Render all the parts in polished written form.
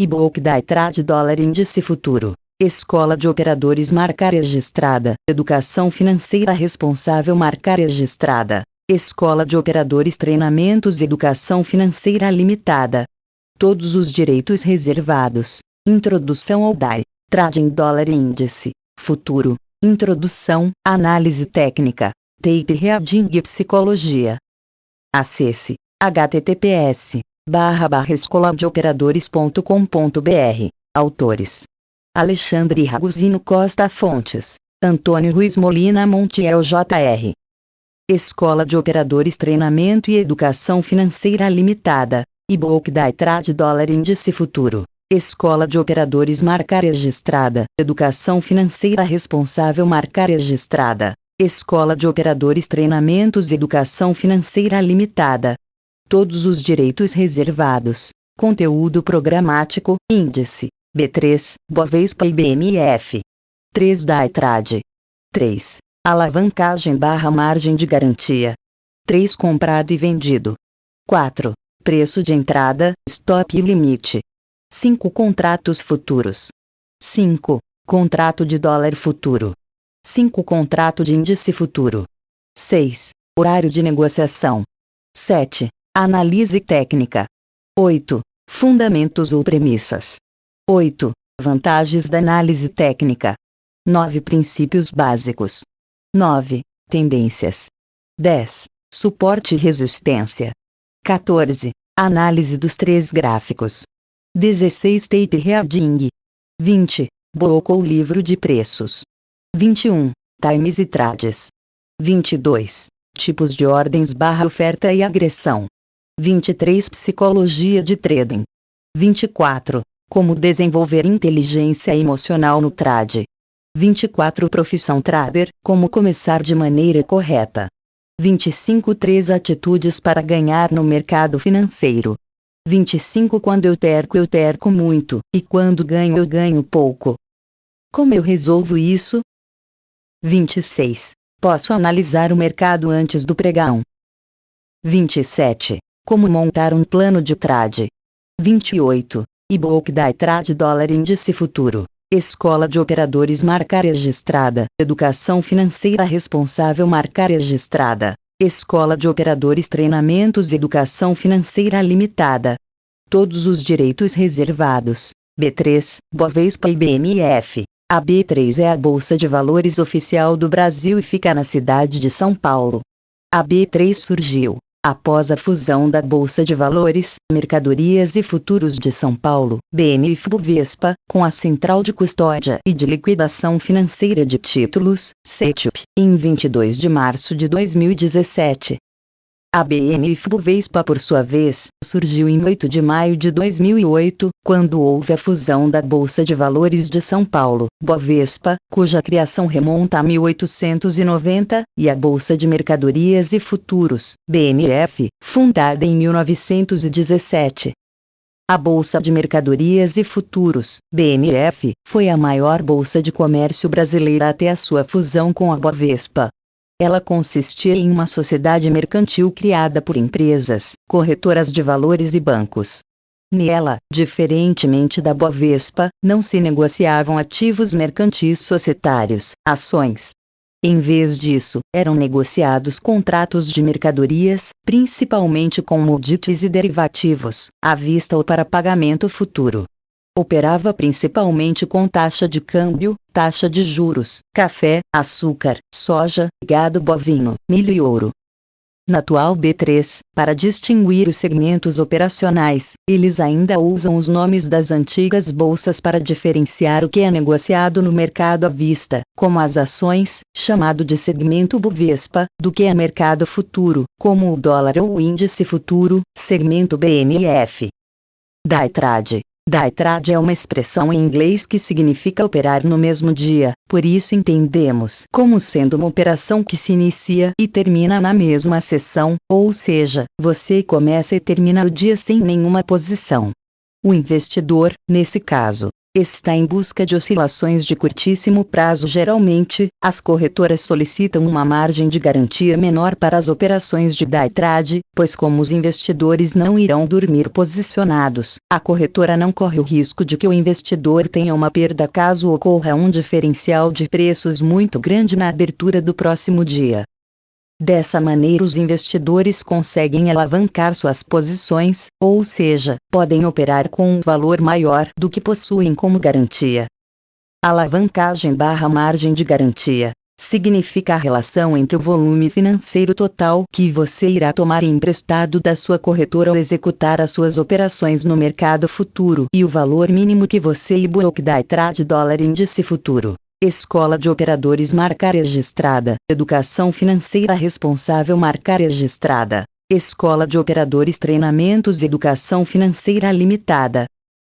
IBOC da Trade Dólar Índice Futuro. Escola de Operadores Marca Registrada. Educação Financeira Responsável Marca Registrada. Escola de Operadores Treinamentos Educação Financeira Limitada. Todos os direitos reservados. Introdução ao DAI. Trading Dólar Índice Futuro. Introdução, Análise Técnica, Tape Reading e Psicologia. Acesse https://escoladeoperadores.com.br. Autores: Alexandre Ragusino Costa Fontes, Antônio Ruiz Molina Montiel Jr. Escola de Operadores Treinamento e Educação Financeira Limitada, IBOC da Trade Dólar Índice Futuro. Escola de Operadores Marca Registrada. Educação Financeira Responsável Marca Registrada. Escola de Operadores Treinamentos Educação Financeira Limitada. Todos os direitos reservados. Conteúdo programático, índice, B3, Bovespa e BMF. 3 da iTrade. 3. Alavancagem/margem de garantia. 3. Comprado e vendido. 4. Preço de entrada, stop e limite. 5. Contratos futuros. 5. Contrato de dólar futuro. 5. Contrato de índice futuro. 6. Horário de negociação. 7. Análise técnica. 8. Fundamentos ou premissas. 8. Vantagens da análise técnica. 9. Princípios básicos. 9. Tendências. 10. Suporte e resistência. 14. Análise dos 3 gráficos. 16. Tape Reading. 20. BOC ou livro de preços. 21. Times e trades. 22. Tipos de ordens/oferta e agressão. 23. Psicologia de trading. 24. Como desenvolver inteligência emocional no trade. 24. Profissão trader, como começar de maneira correta. 25. 3 atitudes para ganhar no mercado financeiro. 25. Quando eu perco muito, e quando eu ganho pouco. Como eu resolvo isso? 26. Posso analisar o mercado antes do pregão. 27. Como montar um plano de trade. 28. IBOC da Trade Dólar Índice Futuro. Escola de Operadores Marca Registrada. Educação Financeira Responsável Marca Registrada. Escola de Operadores Treinamentos Educação Financeira Limitada. Todos os direitos reservados. B3, Bovespa e BMF. A B3 é a Bolsa de Valores oficial do Brasil e fica na cidade de São Paulo. A B3 surgiu após a fusão da Bolsa de Valores, Mercadorias e Futuros de São Paulo, BMF-Bovespa, com a Central de Custódia e de Liquidação Financeira de Títulos, CETIP, em 22 de março de 2017. A BMF-Bovespa, por sua vez, surgiu em 8 de maio de 2008, quando houve a fusão da Bolsa de Valores de São Paulo, Bovespa, cuja criação remonta a 1890, e a Bolsa de Mercadorias e Futuros, BMF, fundada em 1917. A Bolsa de Mercadorias e Futuros, BMF, foi a maior bolsa de comércio brasileira até a sua fusão com a Bovespa. Ela consistia em uma sociedade mercantil criada por empresas, corretoras de valores e bancos. Nela, diferentemente da Bovespa, não se negociavam ativos mercantis societários, ações. Em vez disso, eram negociados contratos de mercadorias, principalmente commodities e derivativos, à vista ou para pagamento futuro. Operava principalmente com taxa de câmbio, taxa de juros, café, açúcar, soja, gado bovino, milho e ouro. Na atual B3, para distinguir os segmentos operacionais, eles ainda usam os nomes das antigas bolsas para diferenciar o que é negociado no mercado à vista, como as ações, chamado de segmento Bovespa, do que é mercado futuro, como o dólar ou o índice futuro, segmento BMF. Day trade. Day trade é uma expressão em inglês que significa operar no mesmo dia, por isso entendemos como sendo uma operação que se inicia e termina na mesma sessão, ou seja, você começa e termina o dia sem nenhuma posição. O investidor, nesse caso, Está em busca de oscilações de curtíssimo prazo. Geralmente, as corretoras solicitam uma margem de garantia menor para as operações de day trade, pois como os investidores não irão dormir posicionados, a corretora não corre o risco de que o investidor tenha uma perda caso ocorra um diferencial de preços muito grande na abertura do próximo dia. Dessa maneira os investidores conseguem alavancar suas posições, ou seja, podem operar com um valor maior do que possuem como garantia. Alavancagem/margem de garantia significa a relação entre o volume financeiro total que você irá tomar emprestado da sua corretora ao executar as suas operações no mercado futuro e o valor mínimo que você e Book Day Trade Dólar Índice Futuro. Escola de Operadores Marca Registrada. Educação Financeira Responsável Marca Registrada. Escola de Operadores Treinamentos Educação Financeira Limitada.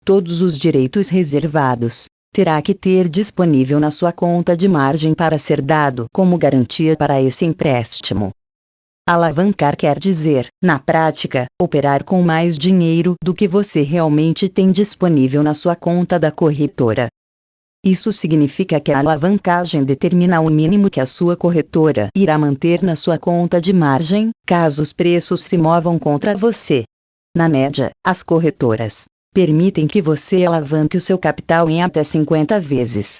Todos os direitos reservados. Terá que ter disponível na sua conta de margem para ser dado como garantia para esse empréstimo. Alavancar quer dizer, na prática, operar com mais dinheiro do que você realmente tem disponível na sua conta da corretora. Isso significa que a alavancagem determina o mínimo que a sua corretora irá manter na sua conta de margem, caso os preços se movam contra você. Na média, as corretoras permitem que você alavanque o seu capital em até 50 vezes.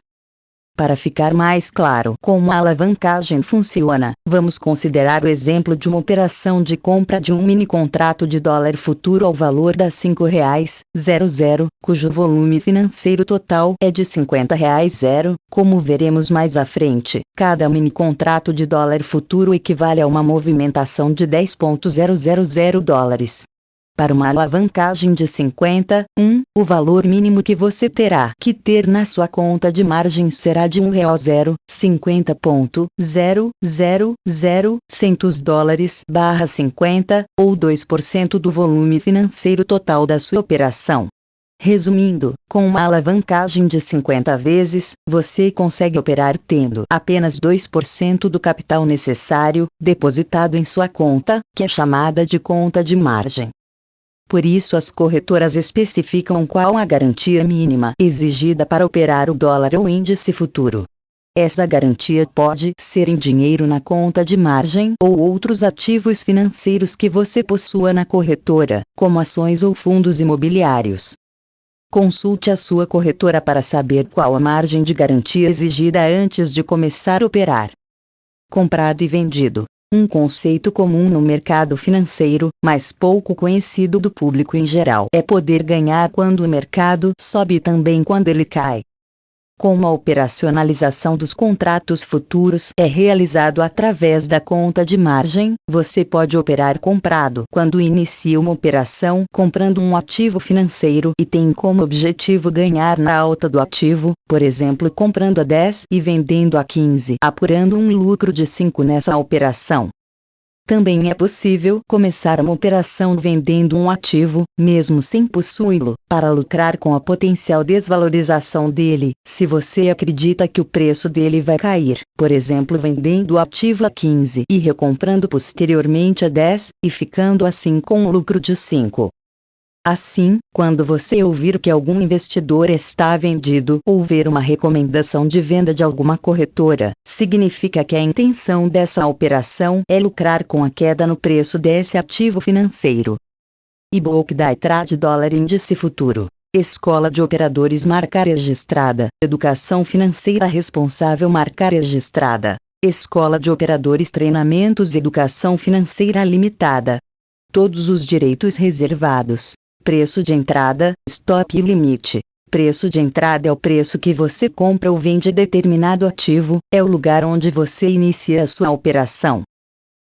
Para ficar mais claro como a alavancagem funciona, vamos considerar o exemplo de uma operação de compra de um mini contrato de dólar futuro ao valor de R$5,00, cujo volume financeiro total é de R$50,00. Como veremos mais à frente, cada mini contrato de dólar futuro equivale a uma movimentação de $10,000. Para uma alavancagem de 50, o valor mínimo que você terá que ter na sua conta de margem será de $50,000,100 ou 2% do volume financeiro total da sua operação. Resumindo, com uma alavancagem de 50 vezes, você consegue operar tendo apenas 2% do capital necessário depositado em sua conta, que é chamada de conta de margem. Por isso as corretoras especificam qual a garantia mínima exigida para operar o dólar ou índice futuro. Essa garantia pode ser em dinheiro na conta de margem ou outros ativos financeiros que você possua na corretora, como ações ou fundos imobiliários. Consulte a sua corretora para saber qual a margem de garantia exigida antes de começar a operar. Comprado e vendido. Um conceito comum no mercado financeiro, mas pouco conhecido do público em geral, é poder ganhar quando o mercado sobe e também quando ele cai. Como a operacionalização dos contratos futuros é realizado através da conta de margem, você pode operar comprado quando inicia uma operação comprando um ativo financeiro e tem como objetivo ganhar na alta do ativo, por exemplo comprando a 10 e vendendo a 15, apurando um lucro de 5 nessa operação. Também é possível começar uma operação vendendo um ativo, mesmo sem possuí-lo, para lucrar com a potencial desvalorização dele, se você acredita que o preço dele vai cair, por exemplo vendendo o ativo a 15 e recomprando posteriormente a 10, e ficando assim com um lucro de 5. Assim, quando você ouvir que algum investidor está vendido ou ver uma recomendação de venda de alguma corretora, significa que a intenção dessa operação é lucrar com a queda no preço desse ativo financeiro. Book Day Trade Dólar Índice Futuro. Escola de Operadores Marca Registrada. Educação Financeira Responsável Marca Registrada. Escola de Operadores Treinamentos Educação Financeira Limitada. Todos os direitos reservados. Preço de entrada, stop e limite. Preço de entrada é o preço que você compra ou vende determinado ativo, é o lugar onde você inicia a sua operação.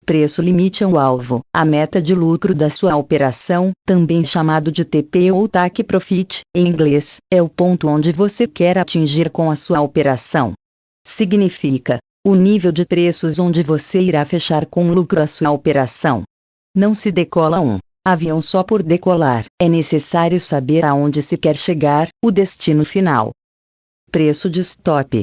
Preço limite é o alvo, a meta de lucro da sua operação, também chamado de TP ou Take Profit, em inglês, é o ponto onde você quer atingir com a sua operação. Significa o nível de preços onde você irá fechar com lucro a sua operação. Não se decola um avião só por decolar, é necessário saber aonde se quer chegar, o destino final. Preço de stop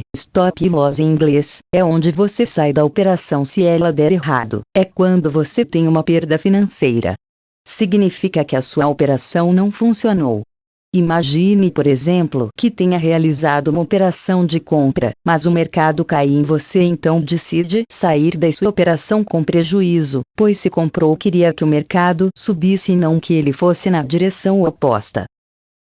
loss em inglês, é onde você sai da operação se ela der errado, é quando você tem uma perda financeira. Significa que a sua operação não funcionou. Imagine, por exemplo, que tenha realizado uma operação de compra, mas o mercado cai em você, então decide sair da sua operação com prejuízo, pois se comprou queria que o mercado subisse e não que ele fosse na direção oposta.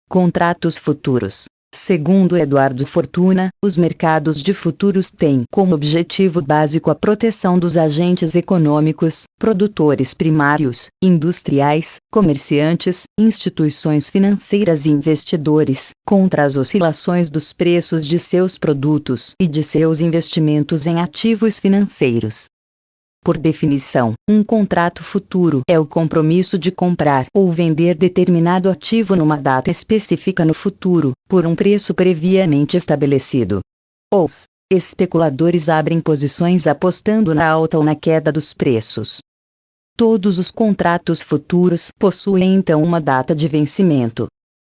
Contratos futuros. Segundo Eduardo Fortuna, os mercados de futuros têm como objetivo básico a proteção dos agentes econômicos, produtores primários, industriais, comerciantes, instituições financeiras e investidores, contra as oscilações dos preços de seus produtos e de seus investimentos em ativos financeiros. Por definição, um contrato futuro é o compromisso de comprar ou vender determinado ativo numa data específica no futuro, por um preço previamente estabelecido. Os especuladores abrem posições apostando na alta ou na queda dos preços. Todos os contratos futuros possuem então uma data de vencimento.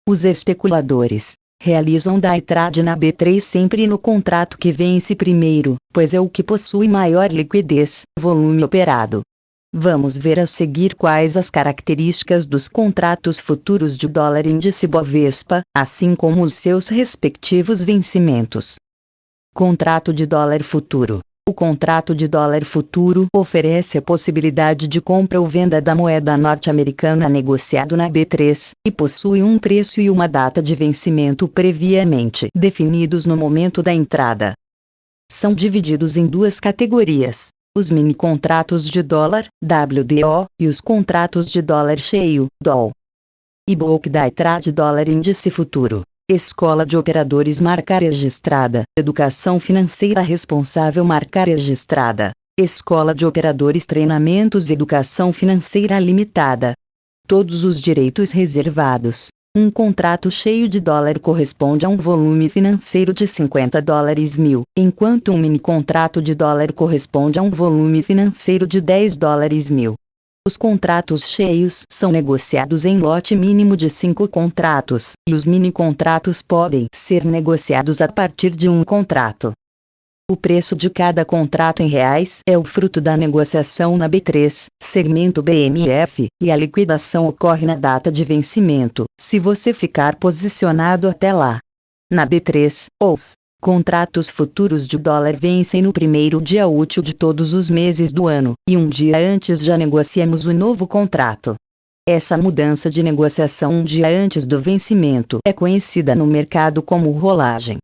Os especuladores realizam day trade na B3 sempre no contrato que vence primeiro, pois é o que possui maior liquidez, volume operado. Vamos ver a seguir quais as características dos contratos futuros de dólar índice Bovespa, assim como os seus respectivos vencimentos. Contrato de dólar futuro. O contrato de dólar futuro oferece a possibilidade de compra ou venda da moeda norte-americana negociado na B3, e possui um preço e uma data de vencimento previamente definidos no momento da entrada. São divididos em duas categorias: os mini-contratos de dólar, WDO, e os contratos de dólar cheio, DOL. E-book Day Trade Dólar Índice Futuro. Escola de Operadores Marca Registrada. Educação Financeira Responsável Marca Registrada. Escola de Operadores Treinamentos Educação Financeira Limitada. Todos os direitos reservados. Um contrato cheio de dólar corresponde a um volume financeiro de $50.000, enquanto um mini contrato de dólar corresponde a um volume financeiro de $10.000. Os contratos cheios são negociados em lote mínimo de 5 contratos, e os mini-contratos podem ser negociados a partir de um contrato. O preço de cada contrato em reais é o fruto da negociação na B3, segmento BMF, e a liquidação ocorre na data de vencimento, se você ficar posicionado até lá. Na B3, os contratos futuros de dólar vencem no primeiro dia útil de todos os meses do ano, e um dia antes já negociamos o novo contrato. Essa mudança de negociação um dia antes do vencimento é conhecida no mercado como rolagem.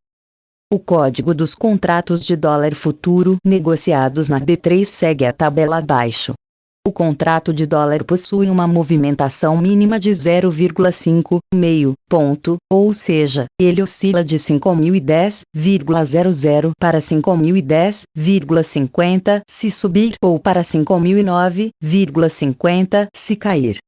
O código dos contratos de dólar futuro negociados na B3 segue a tabela abaixo. O contrato de dólar possui uma movimentação mínima de 0,5 meio ponto, ou seja, ele oscila de 5.010,00 para 5.010,50 se subir ou para 5.009,50 se cair.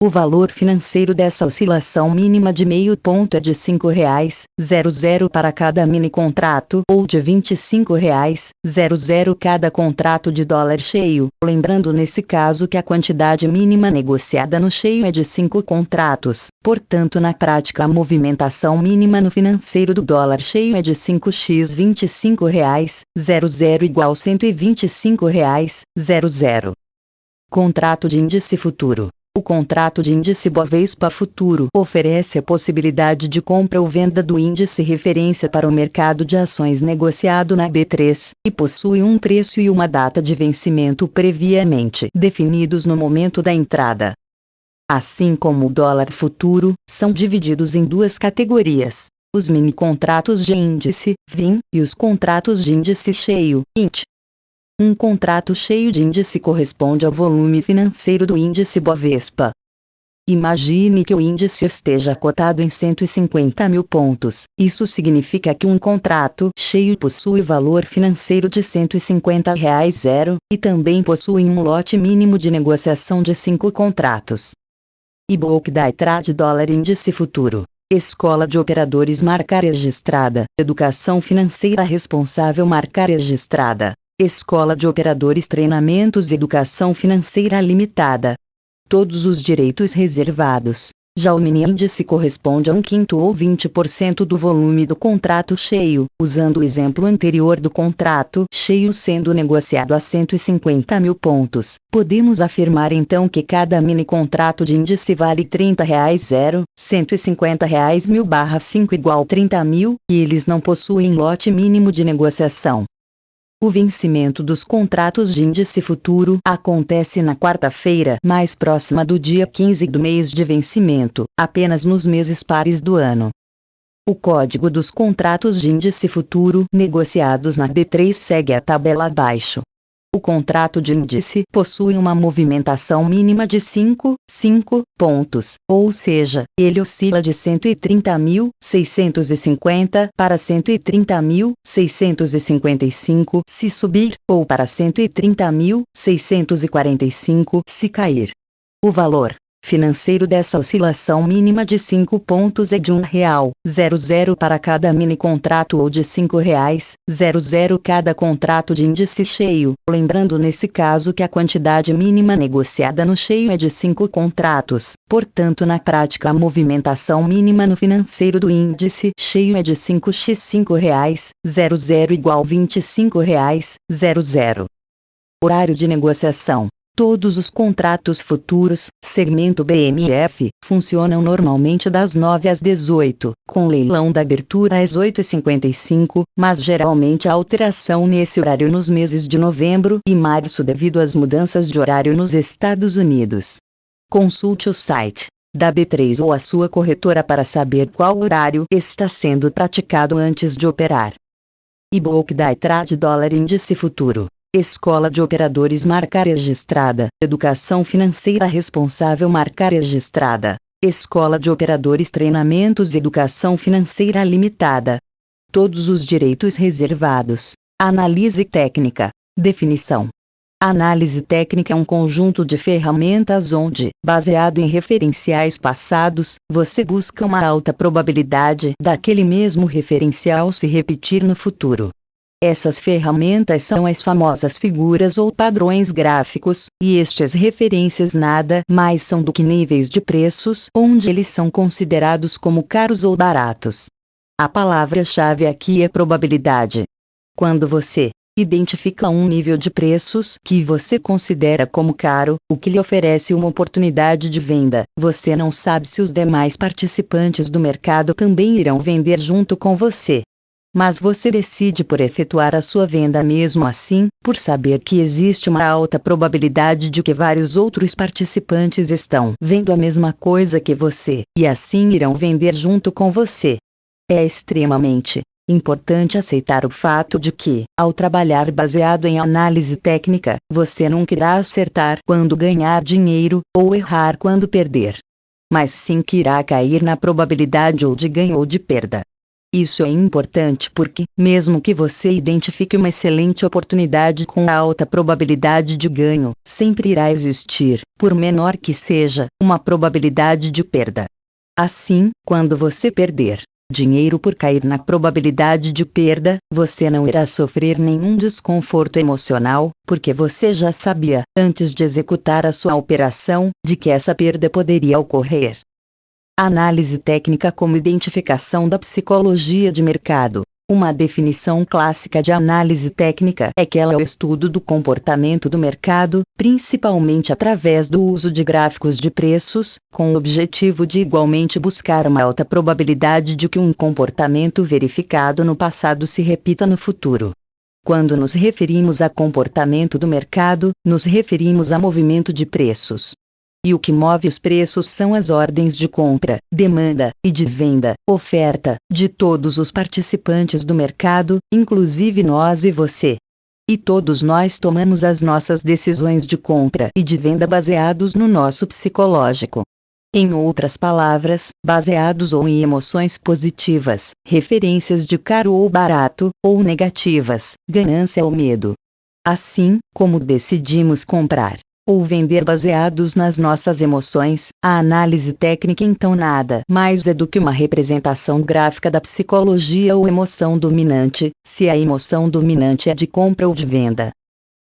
O valor financeiro dessa oscilação mínima de meio ponto é de R$ 5,00 para cada mini-contrato ou de R$ 25,00 cada contrato de dólar cheio, lembrando nesse caso que a quantidade mínima negociada no cheio é de 5 contratos, portanto na prática a movimentação mínima no financeiro do dólar cheio é de 5x R$ 25,00 igual R$ 125,00. Contrato de índice futuro. O contrato de índice Bovespa Futuro oferece a possibilidade de compra ou venda do índice referência para o mercado de ações negociado na B3, e possui um preço e uma data de vencimento previamente definidos no momento da entrada. Assim como o dólar futuro, são divididos em duas categorias: os mini-contratos de índice, VIN, e os contratos de índice cheio, INT. Um contrato cheio de índice corresponde ao volume financeiro do índice Bovespa. Imagine que o índice esteja cotado em 150 mil pontos. Isso significa que um contrato cheio possui valor financeiro de R$ 150,00, e também possui um lote mínimo de negociação de 5 contratos. E-book Day Trade Dólar Índice Futuro. Escola de Operadores Marca Registrada. Educação Financeira Responsável Marca Registrada. Escola de Operadores Treinamentos Educação Financeira Limitada. Todos os direitos reservados. Já o mini índice corresponde a 1/5 ou 20% do volume do contrato cheio, usando o exemplo anterior do contrato cheio sendo negociado a 150 mil pontos. Podemos afirmar então que cada mini contrato de índice vale R$30,000, R$150 mil/5 igual 30 mil, e eles não possuem lote mínimo de negociação. O vencimento dos contratos de índice futuro acontece na quarta-feira mais próxima do dia 15 do mês de vencimento, apenas nos meses pares do ano. O código dos contratos de índice futuro negociados na B3 segue a tabela abaixo. O contrato de índice possui uma movimentação mínima de 5 pontos, ou seja, ele oscila de 130.650 para 130.655 se subir, ou para 130.645 se cair. O valor financeiro dessa oscilação mínima de 5 pontos é de R$1,00 para cada mini contrato ou de R$5,00 cada contrato de índice cheio, lembrando nesse caso que a quantidade mínima negociada no cheio é de 5 contratos, portanto na prática a movimentação mínima no financeiro do índice cheio é de 5x R$5,00 igual R$25,00. Horário de negociação. Todos os contratos futuros, segmento BMF, funcionam normalmente das 9 às 18, com leilão da abertura às 8h55, mas geralmente há alteração nesse horário nos meses de novembro e março devido às mudanças de horário nos Estados Unidos. Consulte o site da B3 ou a sua corretora para saber qual horário está sendo praticado antes de operar. E-book da iTrade Dólar Índice Futuro. Escola de Operadores Marca Registrada. Educação Financeira Responsável Marca Registrada. Escola de Operadores Treinamentos Educação Financeira Limitada. Todos os direitos reservados. Análise técnica. Definição. Análise técnica é um conjunto de ferramentas onde, baseado em referenciais passados, você busca uma alta probabilidade daquele mesmo referencial se repetir no futuro. Essas ferramentas são as famosas figuras ou padrões gráficos, e estas referências nada mais são do que níveis de preços onde eles são considerados como caros ou baratos. A palavra-chave aqui é probabilidade. Quando você identifica um nível de preços que você considera como caro, o que lhe oferece uma oportunidade de venda, você não sabe se os demais participantes do mercado também irão vender junto com você. Mas você decide por efetuar a sua venda mesmo assim, por saber que existe uma alta probabilidade de que vários outros participantes estão vendo a mesma coisa que você, e assim irão vender junto com você. É extremamente importante aceitar o fato de que, ao trabalhar baseado em análise técnica, você nunca irá acertar quando ganhar dinheiro, ou errar quando perder. Mas sim que irá cair na probabilidade ou de ganho ou de perda. Isso é importante porque, mesmo que você identifique uma excelente oportunidade com alta probabilidade de ganho, sempre irá existir, por menor que seja, uma probabilidade de perda. Assim, quando você perder dinheiro por cair na probabilidade de perda, você não irá sofrer nenhum desconforto emocional, porque você já sabia, antes de executar a sua operação, de que essa perda poderia ocorrer. Análise técnica como identificação da psicologia de mercado. Uma definição clássica de análise técnica é que ela é o estudo do comportamento do mercado, principalmente através do uso de gráficos de preços, com o objetivo de igualmente buscar uma alta probabilidade de que um comportamento verificado no passado se repita no futuro. Quando nos referimos a comportamento do mercado, nos referimos a movimento de preços. E o que move os preços são as ordens de compra, demanda, e de venda, oferta, de todos os participantes do mercado, inclusive nós e você. E todos nós tomamos as nossas decisões de compra e de venda baseados no nosso psicológico. Em outras palavras, baseados ou em emoções positivas, referências de caro ou barato, ou negativas, ganância ou medo. Assim, como decidimos comprar ou vender baseados nas nossas emoções, a análise técnica então nada mais é do que uma representação gráfica da psicologia ou emoção dominante, se a emoção dominante é de compra ou de venda.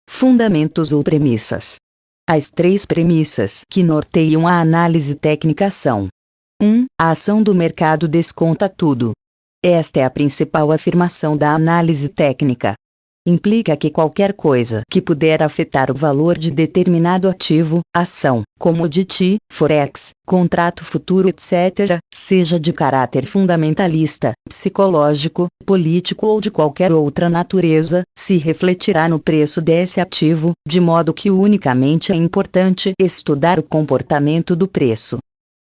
Fundamentos ou premissas. As três premissas que norteiam a análise técnica são: 1. A ação do mercado desconta tudo. Esta é a principal afirmação da análise técnica. Implica que qualquer coisa que puder afetar o valor de determinado ativo, ação, commodity, forex, contrato futuro, etc., seja de caráter fundamentalista, psicológico, político ou de qualquer outra natureza, se refletirá no preço desse ativo, de modo que unicamente é importante estudar o comportamento do preço.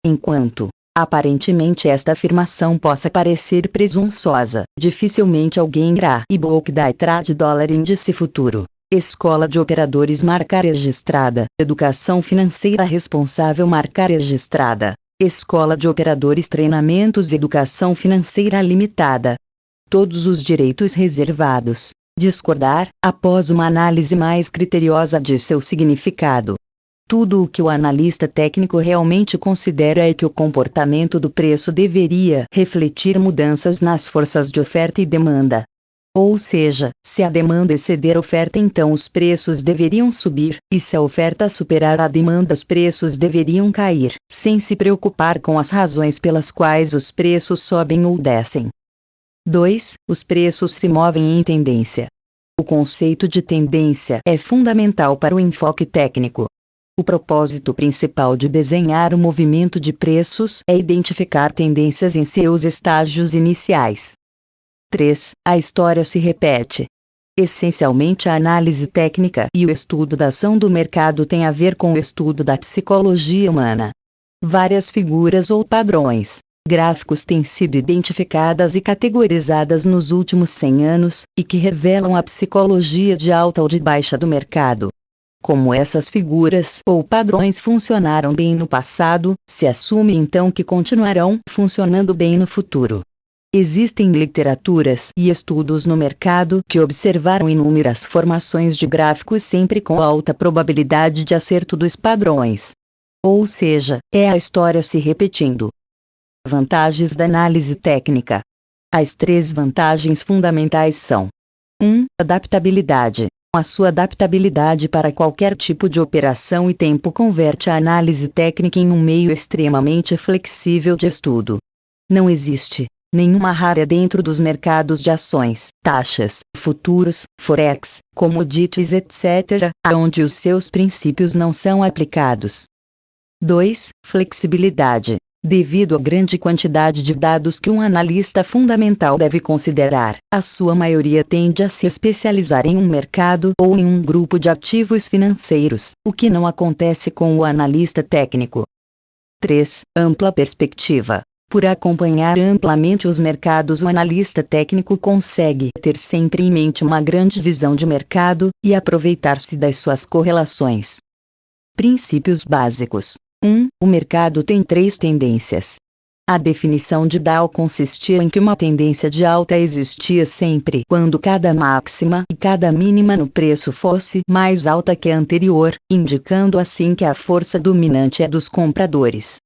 Enquanto aparentemente esta afirmação possa parecer presunçosa, dificilmente alguém irá e-book da trade dólar índice futuro. Escola de Operadores marca registrada. Educação Financeira Responsável marca registrada. Escola de Operadores Treinamentos Educação Financeira Limitada. Todos os direitos reservados. Discordar, após uma análise mais criteriosa de seu significado. Tudo o que o analista técnico realmente considera é que o comportamento do preço deveria refletir mudanças nas forças de oferta e demanda. Ou seja, se a demanda exceder a oferta, então os preços deveriam subir, e se a oferta superar a demanda, os preços deveriam cair, sem se preocupar com as razões pelas quais os preços sobem ou descem. 2. Os preços se movem em tendência. O conceito de tendência é fundamental para o enfoque técnico. O propósito principal de desenhar o movimento de preços é identificar tendências em seus estágios iniciais. 3. A história se repete. Essencialmente, a análise técnica e o estudo da ação do mercado têm a ver com o estudo da psicologia humana. Várias figuras ou padrões gráficos têm sido identificadas e categorizadas nos últimos 100 anos, e que revelam a psicologia de alta ou de baixa do mercado. Como essas figuras ou padrões funcionaram bem no passado, se assume então que continuarão funcionando bem no futuro. Existem literaturas e estudos no mercado que observaram inúmeras formações de gráficos sempre com alta probabilidade de acerto dos padrões. Ou seja, é a história se repetindo. Vantagens da análise técnica. As 3 vantagens fundamentais são: 1. Adaptabilidade. A sua adaptabilidade para qualquer tipo de operação e tempo converte a análise técnica em um meio extremamente flexível de estudo. Não existe nenhuma área dentro dos mercados de ações, taxas, futuros, forex, commodities, etc., onde os seus princípios não são aplicados. 2. Flexibilidade. Devido à grande quantidade de dados que um analista fundamental deve considerar, a sua maioria tende a se especializar em um mercado ou em um grupo de ativos financeiros, o que não acontece com o analista técnico. 3. Ampla perspectiva. Por acompanhar amplamente os mercados, o analista técnico consegue ter sempre em mente uma grande visão de mercado e aproveitar-se das suas correlações. Princípios básicos. 1. O mercado tem 3 tendências. A definição de Dow consistia em que uma tendência de alta existia sempre quando cada máxima e cada mínima no preço fosse mais alta que a anterior, indicando assim que a força dominante é dos compradores.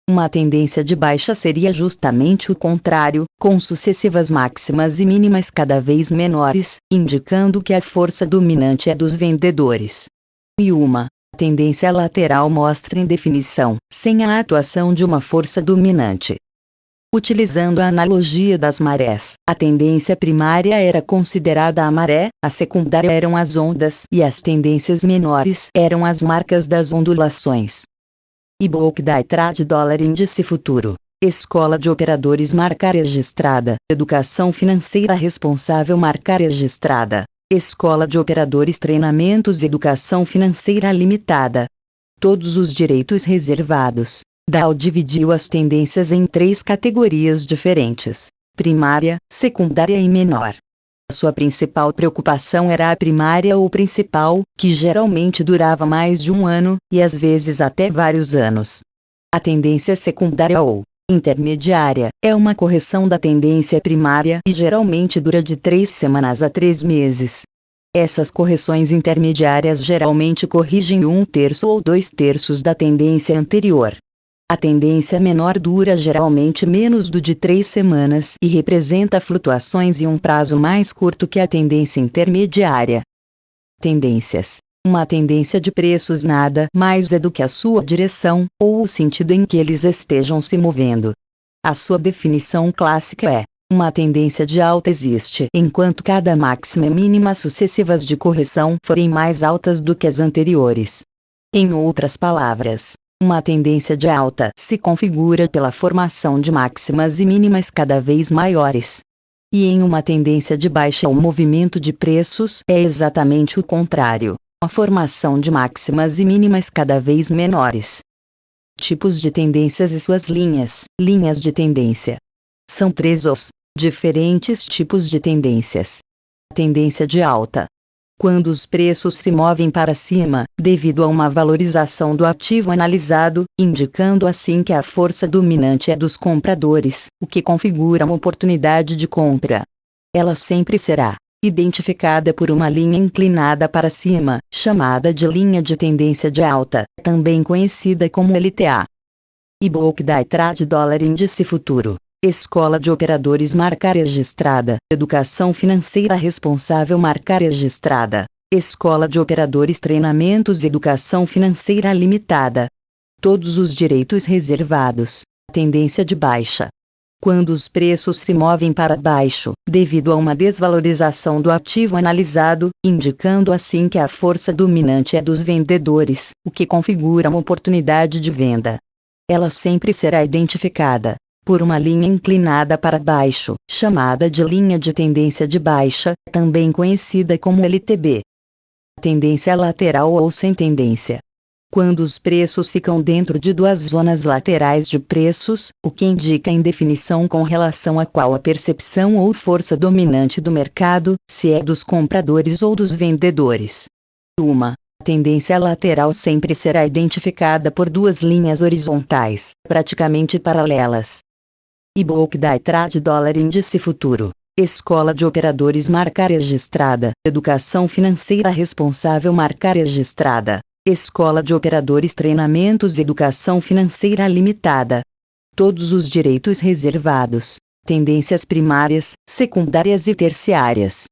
Uma tendência de baixa seria justamente o contrário, com sucessivas máximas e mínimas cada vez menores, indicando que a força dominante é dos vendedores. E uma tendência lateral mostra em definição, sem a atuação de uma força dominante. Utilizando a analogia das marés, a tendência primária era considerada a maré, a secundária eram as ondas e as tendências menores eram as marcas das ondulações. E-book da trade dólar índice futuro. Escola de Operadores marca registrada. Educação Financeira Responsável marca registrada. Escola de Operadores Treinamentos Educação Financeira Limitada. Todos os direitos reservados. Dow dividiu as tendências em 3 categorias diferentes: primária, secundária e menor. Sua principal preocupação era a primária ou principal, que geralmente durava mais de um ano, e às vezes até vários anos. A tendência secundária ou intermediária é uma correção da tendência primária e geralmente dura de 3 semanas a 3 meses. Essas correções intermediárias geralmente corrigem 1/3 ou 2/3 da tendência anterior. A tendência menor dura geralmente menos de 3 semanas e representa flutuações em um prazo mais curto que a tendência intermediária. Tendências. Uma tendência de preços nada mais é do que a sua direção, ou o sentido em que eles estejam se movendo. A sua definição clássica é: uma tendência de alta existe enquanto cada máxima e mínima sucessivas de correção forem mais altas do que as anteriores. Em outras palavras, uma tendência de alta se configura pela formação de máximas e mínimas cada vez maiores. E em uma tendência de baixa o movimento de preços é exatamente o contrário, a formação de máximas e mínimas cada vez menores. Tipos de tendências e suas linhas. Linhas de tendência. São 3 os diferentes tipos de tendências. Tendência de alta. Quando os preços se movem para cima, devido a uma valorização do ativo analisado, indicando assim que a força dominante é dos compradores, o que configura uma oportunidade de compra. Ela sempre será identificada por uma linha inclinada para cima, chamada de linha de tendência de alta, também conhecida como LTA. E-book da Trade Dólar Índice Futuro. Escola de Operadores Marca Registrada. Educação Financeira Responsável Marca Registrada. Escola de Operadores Treinamentos Educação Financeira Limitada. Todos os direitos reservados. Tendência de baixa. Quando os preços se movem para baixo, devido a uma desvalorização do ativo analisado, indicando assim que a força dominante é dos vendedores, o que configura uma oportunidade de venda. Ela sempre será identificada por uma linha inclinada para baixo, chamada de linha de tendência de baixa, também conhecida como LTB. Tendência lateral ou sem tendência. Quando os preços ficam dentro de 2 zonas laterais de preços, o que indica a indefinição com relação a qual a percepção ou força dominante do mercado, se é dos compradores ou dos vendedores. Uma tendência lateral sempre será identificada por 2 linhas horizontais, praticamente paralelas. E-book da Trade Dólar Índice Futuro. Escola de Operadores Marca Registrada. Educação Financeira Responsável Marca Registrada. Escola de Operadores Treinamentos Educação Financeira Limitada. Todos os direitos reservados. Tendências primárias, secundárias e terciárias.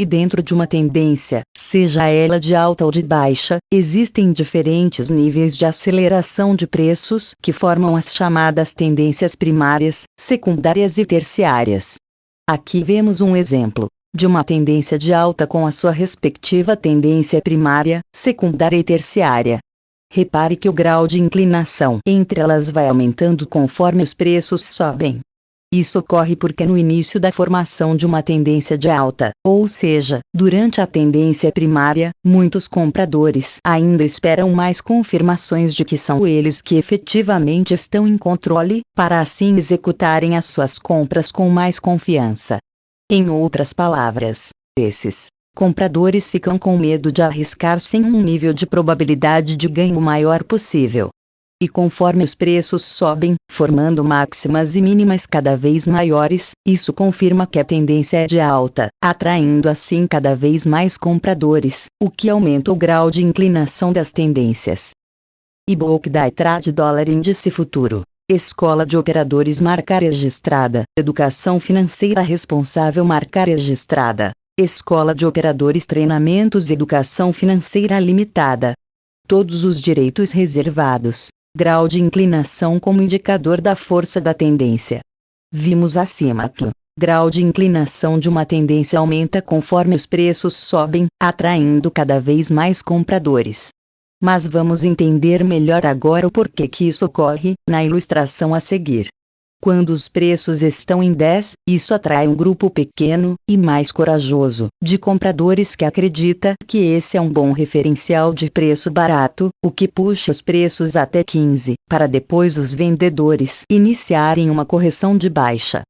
E dentro de uma tendência, seja ela de alta ou de baixa, existem diferentes níveis de aceleração de preços que formam as chamadas tendências primárias, secundárias e terciárias. Aqui vemos um exemplo de uma tendência de alta com a sua respectiva tendência primária, secundária e terciária. Repare que o grau de inclinação entre elas vai aumentando conforme os preços sobem. Isso ocorre porque no início da formação de uma tendência de alta, ou seja, durante a tendência primária, muitos compradores ainda esperam mais confirmações de que são eles que efetivamente estão em controle, para assim executarem as suas compras com mais confiança. Em outras palavras, esses compradores ficam com medo de arriscar sem um nível de probabilidade de ganho maior possível. E conforme os preços sobem, formando máximas e mínimas cada vez maiores, isso confirma que a tendência é de alta, atraindo assim cada vez mais compradores, o que aumenta o grau de inclinação das tendências. E-book da Trade Dólar Índice Futuro. Escola de Operadores Marca Registrada. Educação Financeira Responsável Marca Registrada. Escola de Operadores Treinamentos Educação Financeira Limitada. Todos os direitos reservados. Grau de inclinação como indicador da força da tendência. Vimos acima que o grau de inclinação de uma tendência aumenta conforme os preços sobem, atraindo cada vez mais compradores. Mas vamos entender melhor agora o porquê que isso ocorre, na ilustração a seguir. Quando os preços estão em 10, isso atrai um grupo pequeno, e mais corajoso, de compradores que acredita que esse é um bom referencial de preço barato, o que puxa os preços até 15, para depois os vendedores iniciarem uma correção de baixa.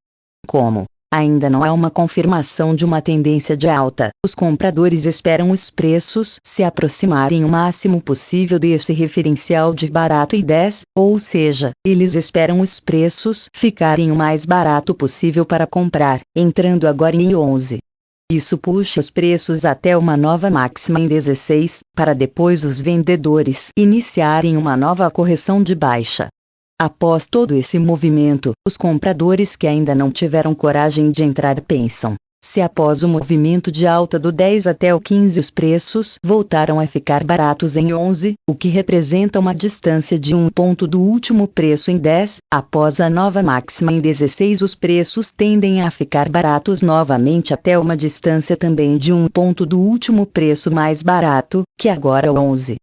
Como ainda não há uma confirmação de uma tendência de alta, os compradores esperam os preços se aproximarem o máximo possível desse referencial de barato e 10, ou seja, eles esperam os preços ficarem o mais barato possível para comprar, entrando agora em 11. Isso puxa os preços até uma nova máxima em 16, para depois os vendedores iniciarem uma nova correção de baixa. Após todo esse movimento, os compradores que ainda não tiveram coragem de entrar pensam: Se após o movimento de alta do 10 até o 15 os preços voltaram a ficar baratos em 11, o que representa uma distância de 1 ponto do último preço em 10, após a nova máxima em 16 os preços tendem a ficar baratos novamente até uma distância também de 1 ponto do último preço mais barato, que agora é o 11.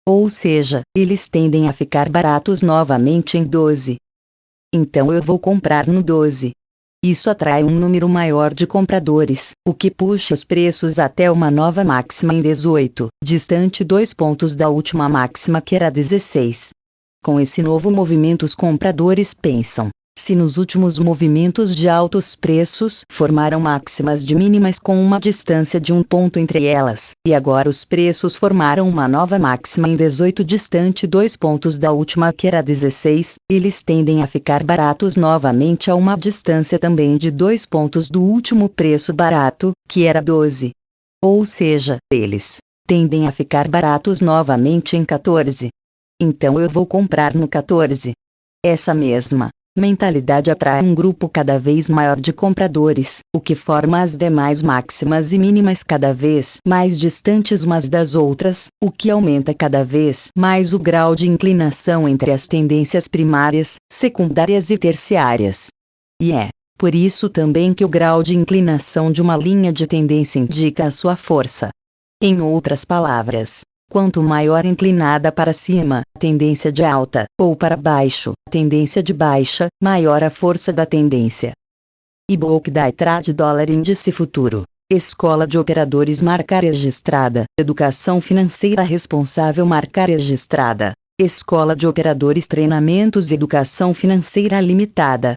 Ou seja, eles tendem a ficar baratos novamente em 12. Então eu vou comprar no 12. Isso atrai um número maior de compradores, o que puxa os preços até uma nova máxima em 18, distante 2 pontos da última máxima que era 16. Com esse novo movimento os compradores pensam, se nos últimos movimentos de altos preços formaram máximas de mínimas com uma distância de 1 ponto entre elas, e agora os preços formaram uma nova máxima em 18 distante 2 pontos da última que era 16, eles tendem a ficar baratos novamente a uma distância também de 2 pontos do último preço barato, que era 12. Ou seja, eles tendem a ficar baratos novamente em 14. Então eu vou comprar no 14. Essa mesma mentalidade atrai um grupo cada vez maior de compradores, o que forma as demais máximas e mínimas cada vez mais distantes umas das outras, o que aumenta cada vez mais o grau de inclinação entre as tendências primárias, secundárias e terciárias. E é por isso também que o grau de inclinação de uma linha de tendência indica a sua força. Em outras palavras, quanto maior inclinada para cima, tendência de alta, ou para baixo, tendência de baixa, maior a força da tendência. E-book da iTrade Dólar Índice Futuro. Escola de Operadores Marca Registrada. Educação Financeira Responsável Marca Registrada. Escola de Operadores Treinamentos Educação Financeira Limitada.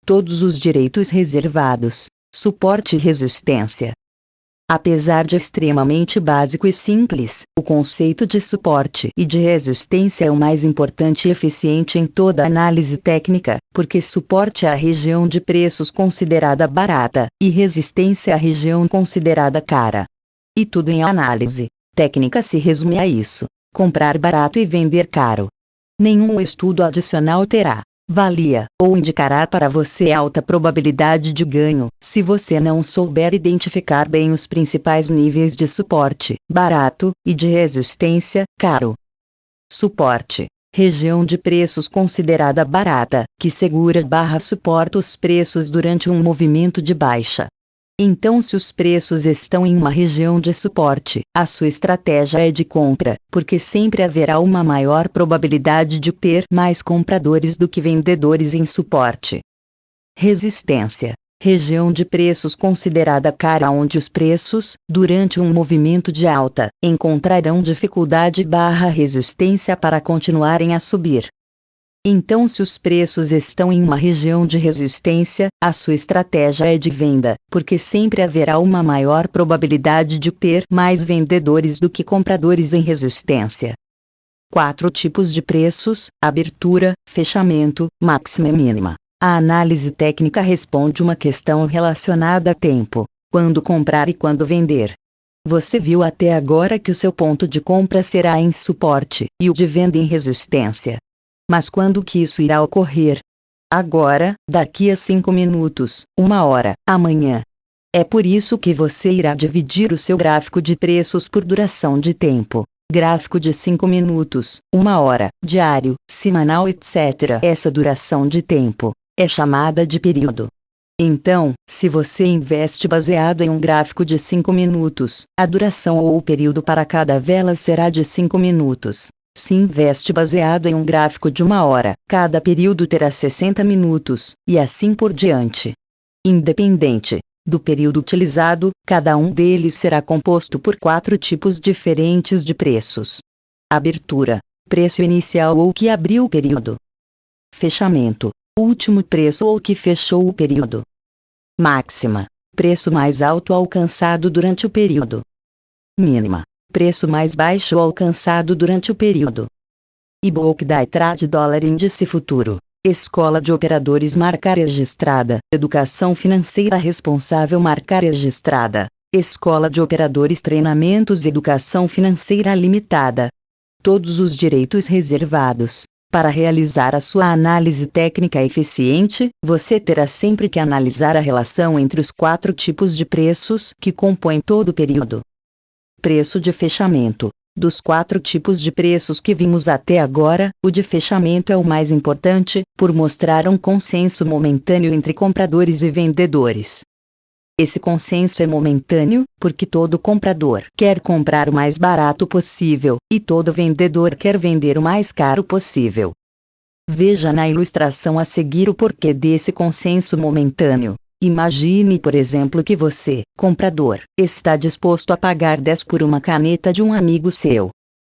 Todos os direitos reservados. Suporte e resistência. Apesar de extremamente básico e simples, o conceito de suporte e de resistência é o mais importante e eficiente em toda análise técnica, porque suporte é a região de preços considerada barata, e resistência é a região considerada cara. E tudo em análise técnica se resume a isso: comprar barato e vender caro. Nenhum estudo adicional terá valia, ou indicará para você alta probabilidade de ganho, se você não souber identificar bem os principais níveis de suporte, barato, e de resistência, caro. Suporte. Região de preços considerada barata, que segura/suporta os preços durante um movimento de baixa. Então, se os preços estão em uma região de suporte, a sua estratégia é de compra, porque sempre haverá uma maior probabilidade de ter mais compradores do que vendedores em suporte. Resistência. Região de preços considerada cara onde os preços, durante um movimento de alta, encontrarão dificuldade/resistência para continuarem a subir. Então, se os preços estão em uma região de resistência, a sua estratégia é de venda, porque sempre haverá uma maior probabilidade de ter mais vendedores do que compradores em resistência. 4 tipos de preços: abertura, fechamento, máxima e mínima. A análise técnica responde uma questão relacionada a tempo: quando comprar e quando vender. Você viu até agora que o seu ponto de compra será em suporte, e o de venda em resistência. Mas quando que isso irá ocorrer? Agora, daqui a 5 minutos, 1 hora, amanhã. É por isso que você irá dividir o seu gráfico de preços por duração de tempo. Gráfico de 5 minutos, 1 hora, diário, semanal, etc. Essa duração de tempo é chamada de período. Então, se você investe baseado em um gráfico de 5 minutos, a duração ou o período para cada vela será de 5 minutos. Se investe baseado em um gráfico de 1 hora, cada período terá 60 minutos, e assim por diante. Independente do período utilizado, cada um deles será composto por 4 tipos diferentes de preços. Abertura. Preço inicial ou que abriu o período. Fechamento. Último preço ou que fechou o período. Máxima. Preço mais alto alcançado durante o período. Mínima. Preço mais baixo alcançado durante o período. E-book da iTrade Dólar Índice Futuro. Escola de Operadores Marca Registrada. Educação Financeira Responsável Marca Registrada. Escola de Operadores Treinamentos Educação Financeira Limitada. Todos os direitos reservados. Para realizar a sua análise técnica eficiente, você terá sempre que analisar a relação entre os 4 tipos de preços que compõem todo o período. Preço de fechamento. Dos 4 tipos de preços que vimos até agora, o de fechamento é o mais importante, por mostrar um consenso momentâneo entre compradores e vendedores. Esse consenso é momentâneo, porque todo comprador quer comprar o mais barato possível, e todo vendedor quer vender o mais caro possível. Veja na ilustração a seguir o porquê desse consenso momentâneo. Imagine, por exemplo, que você, comprador, está disposto a pagar 10 por uma caneta de um amigo seu.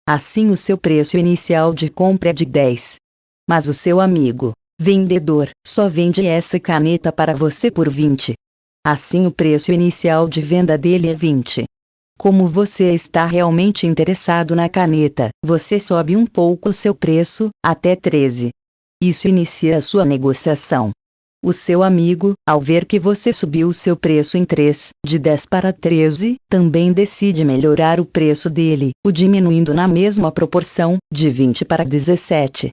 Assim o seu preço inicial de compra é de 10. Mas o seu amigo, vendedor, só vende essa caneta para você por 20. Assim o preço inicial de venda dele é 20. Como você está realmente interessado na caneta, você sobe um pouco o seu preço, até 13. Isso inicia a sua negociação. O seu amigo, ao ver que você subiu o seu preço em 3, de 10 para 13, também decide melhorar o preço dele, o diminuindo na mesma proporção, de 20 para 17.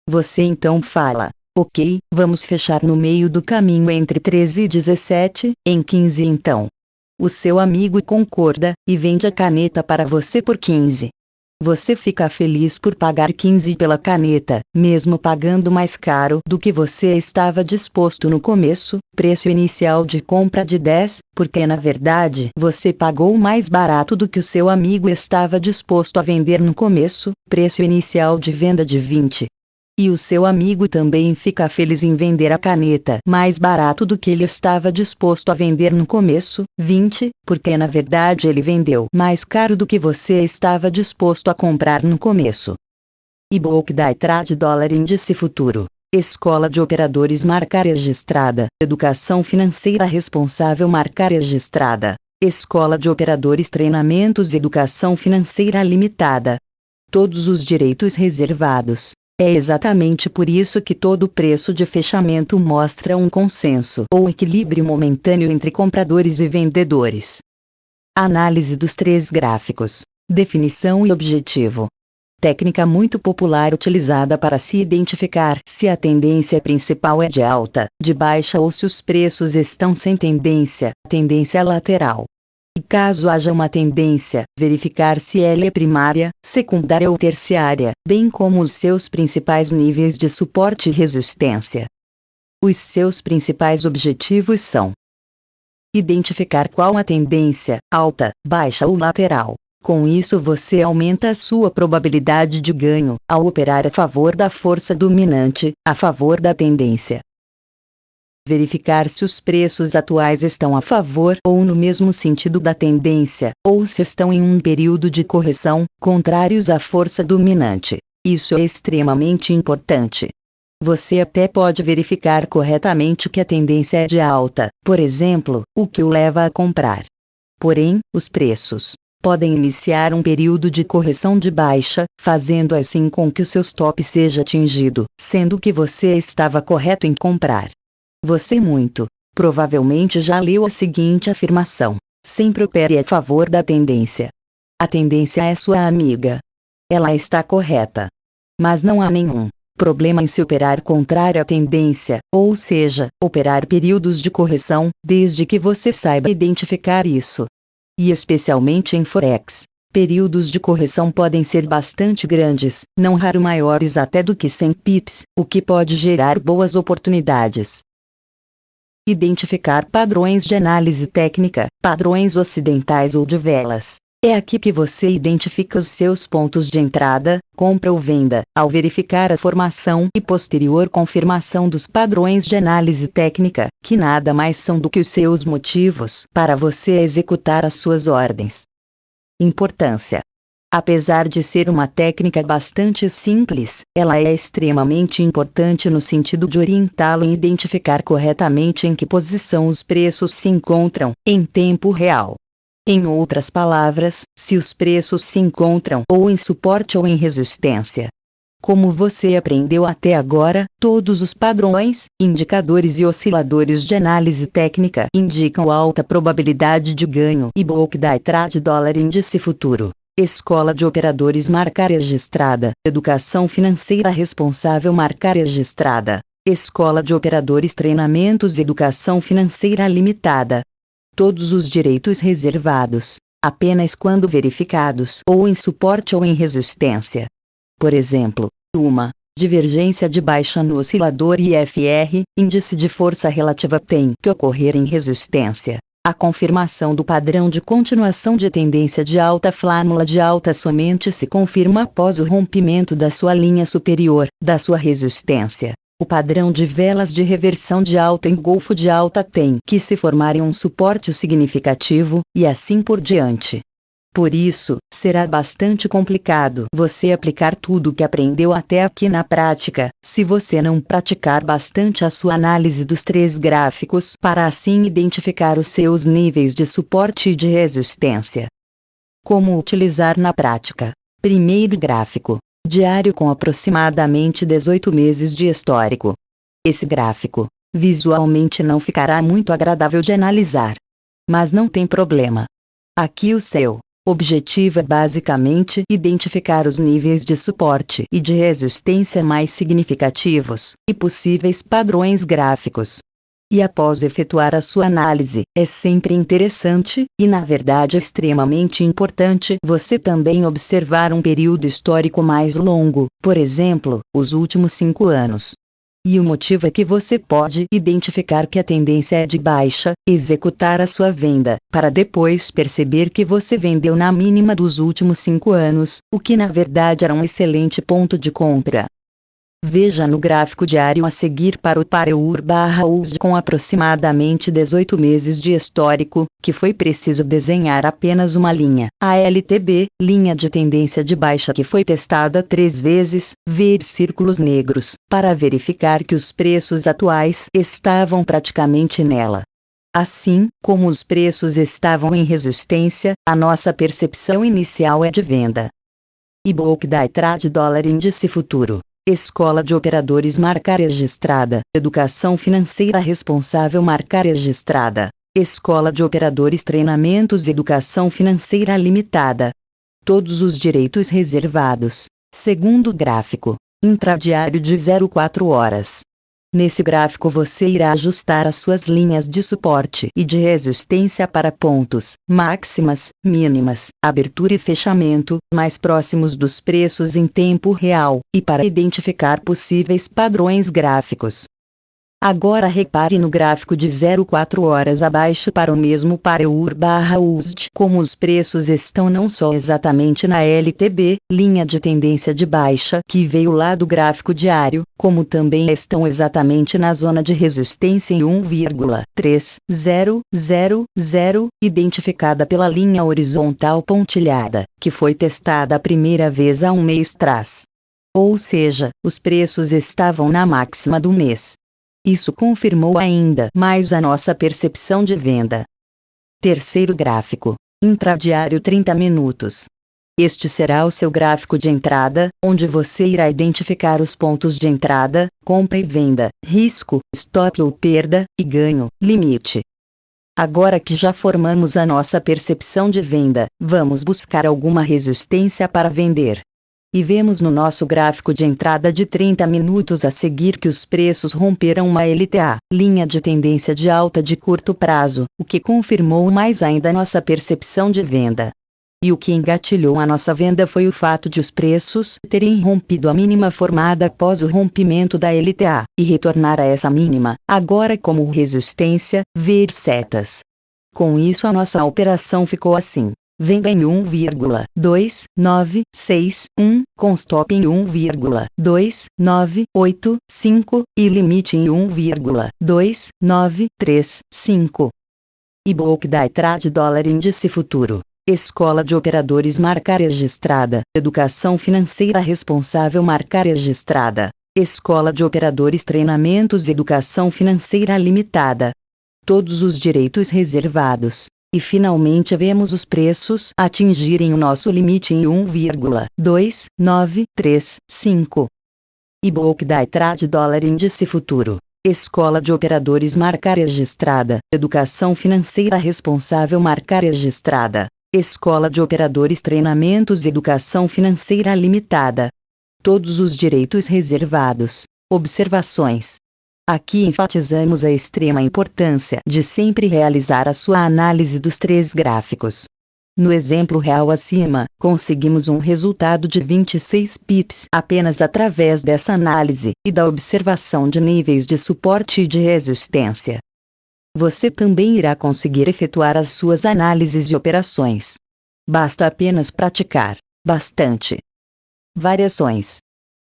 Você então fala: ok, vamos fechar no meio do caminho entre 13 e 17, em 15 então. O seu amigo concorda, e vende a caneta para você por 15. Você fica feliz por pagar 15 pela caneta, mesmo pagando mais caro do que você estava disposto no começo, preço inicial de compra de 10, porque na verdade você pagou mais barato do que o seu amigo estava disposto a vender no começo, preço inicial de venda de 20. E o seu amigo também fica feliz em vender a caneta mais barato do que ele estava disposto a vender no começo, 20, porque na verdade ele vendeu mais caro do que você estava disposto a comprar no começo. E-book da Trade Dólar Índice Futuro. Escola de Operadores Marca Registrada. Educação Financeira Responsável Marca Registrada. Escola de Operadores Treinamentos Educação Financeira Limitada. Todos os direitos reservados. É exatamente por isso que todo preço de fechamento mostra um consenso ou equilíbrio momentâneo entre compradores e vendedores. Análise dos 3 gráficos. Definição e objetivo. Técnica muito popular utilizada para se identificar se a tendência principal é de alta, de baixa ou se os preços estão sem tendência, tendência lateral. E caso haja uma tendência, verificar se ela é primária, secundária ou terciária, bem como os seus principais níveis de suporte e resistência. Os seus principais objetivos são: identificar qual a tendência, alta, baixa ou lateral. Com isso você aumenta a sua probabilidade de ganho, ao operar a favor da força dominante, a favor da tendência. Verificar se os preços atuais estão a favor ou no mesmo sentido da tendência, ou se estão em um período de correção, contrários à força dominante. Isso é extremamente importante. Você até pode verificar corretamente que a tendência é de alta, por exemplo, o que o leva a comprar. Porém, os preços podem iniciar um período de correção de baixa, fazendo assim com que o seu stop seja atingido, sendo que você estava correto em comprar. Você muito provavelmente já leu a seguinte afirmação: sempre opere a favor da tendência. A tendência é sua amiga. Ela está correta. Mas não há nenhum problema em se operar contrário à tendência, ou seja, operar períodos de correção, desde que você saiba identificar isso. E especialmente em Forex, períodos de correção podem ser bastante grandes, não raro maiores até do que 100 pips, o que pode gerar boas oportunidades. Identificar padrões de análise técnica, padrões ocidentais ou de velas. É aqui que você identifica os seus pontos de entrada, compra ou venda, ao verificar a formação e posterior confirmação dos padrões de análise técnica, que nada mais são do que os seus motivos para você executar as suas ordens. Importância. Apesar de ser uma técnica bastante simples, ela é extremamente importante no sentido de orientá-lo em identificar corretamente em que posição os preços se encontram, em tempo real. Em outras palavras, se os preços se encontram ou em suporte ou em resistência. Como você aprendeu até agora, todos os padrões, indicadores e osciladores de análise técnica indicam alta probabilidade de ganho e book da Trade Dólar Índice Futuro. Escola de Operadores marca registrada. Educação Financeira Responsável marca registrada. Escola de Operadores Treinamentos Educação Financeira Limitada. Todos os direitos reservados, apenas quando verificados ou em suporte ou em resistência. Por exemplo, uma divergência de baixa no oscilador IFR, índice de força relativa, tem que ocorrer em resistência. A confirmação do padrão de continuação de tendência de alta, flâmula de alta, somente se confirma após o rompimento da sua linha superior, da sua resistência. O padrão de velas de reversão de alta em golfo de alta tem que se formar em um suporte significativo, e assim por diante. Por isso, será bastante complicado você aplicar tudo o que aprendeu até aqui na prática, se você não praticar bastante a sua análise dos 3 gráficos para assim identificar os seus níveis de suporte e de resistência. Como utilizar na prática? Primeiro gráfico. Diário com aproximadamente 18 meses de histórico. Esse gráfico, visualmente não ficará muito agradável de analisar. Mas não tem problema. Aqui o seu objetivo é basicamente identificar os níveis de suporte e de resistência mais significativos, e possíveis padrões gráficos. E após efetuar a sua análise, é sempre interessante, e na verdade extremamente importante, você também observar um período histórico mais longo, por exemplo, os últimos 5 anos. E o motivo é que você pode identificar que a tendência é de baixa, executar a sua venda, para depois perceber que você vendeu na mínima dos últimos 5 anos, o que na verdade era um excelente ponto de compra. Veja no gráfico diário a seguir para o PAREUR/USD com aproximadamente 18 meses de histórico, que foi preciso desenhar apenas uma linha, a LTB, linha de tendência de baixa, que foi testada 3 vezes, ver círculos negros, para verificar que os preços atuais estavam praticamente nela. Assim, como os preços estavam em resistência, a nossa percepção inicial é de venda. E-book da iTrade Dólar Índice Futuro. Escola de Operadores marca registrada. Educação Financeira Responsável marca registrada. Escola de Operadores Treinamentos Educação Financeira Limitada. Todos os direitos reservados. Segundo gráfico. Intradiário de 04 horas. Nesse gráfico você irá ajustar as suas linhas de suporte e de resistência para pontos, máximas, mínimas, abertura e fechamento, mais próximos dos preços em tempo real, e para identificar possíveis padrões gráficos. Agora repare no gráfico de 04 horas abaixo para o mesmo PAREUR/USD, como os preços estão não só exatamente na LTB, linha de tendência de baixa, que veio lá do gráfico diário, como também estão exatamente na zona de resistência em 1,3000, identificada pela linha horizontal pontilhada, que foi testada a primeira vez há um mês atrás. Ou seja, os preços estavam na máxima do mês. Isso confirmou ainda mais a nossa percepção de venda. Terceiro gráfico. Intradiário 30 minutos. Este será o seu gráfico de entrada, onde você irá identificar os pontos de entrada, compra e venda, risco, stop ou perda, e ganho, limite. Agora que já formamos a nossa percepção de venda, vamos buscar alguma resistência para vender. E vemos no nosso gráfico de entrada de 30 minutos a seguir que os preços romperam uma LTA, linha de tendência de alta de curto prazo, o que confirmou mais ainda nossa percepção de venda. E o que engatilhou a nossa venda foi o fato de os preços terem rompido a mínima formada após o rompimento da LTA, e retornar a essa mínima, agora como resistência, ver setas. Com isso a nossa operação ficou assim. Venda em 1,2961, com stop em 1,2985, e limite em 1,2935. E-book da iTrade Dólar Índice Futuro. Escola de Operadores marca registrada. Educação Financeira Responsável marca registrada. Escola de Operadores Treinamentos Educação Financeira Limitada. Todos os direitos reservados. E finalmente vemos os preços atingirem o nosso limite em 1,2935. E-book da iTrade Dólar Índice Futuro. Escola de Operadores marca registrada. Educação Financeira Responsável marca registrada. Escola de Operadores Treinamentos e Educação Financeira Limitada. Todos os direitos reservados. Observações. Aqui enfatizamos a extrema importância de sempre realizar a sua análise dos 3 gráficos. No exemplo real acima, conseguimos um resultado de 26 pips apenas através dessa análise e da observação de níveis de suporte e de resistência. Você também irá conseguir efetuar as suas análises e operações. Basta apenas praticar bastante. Variações.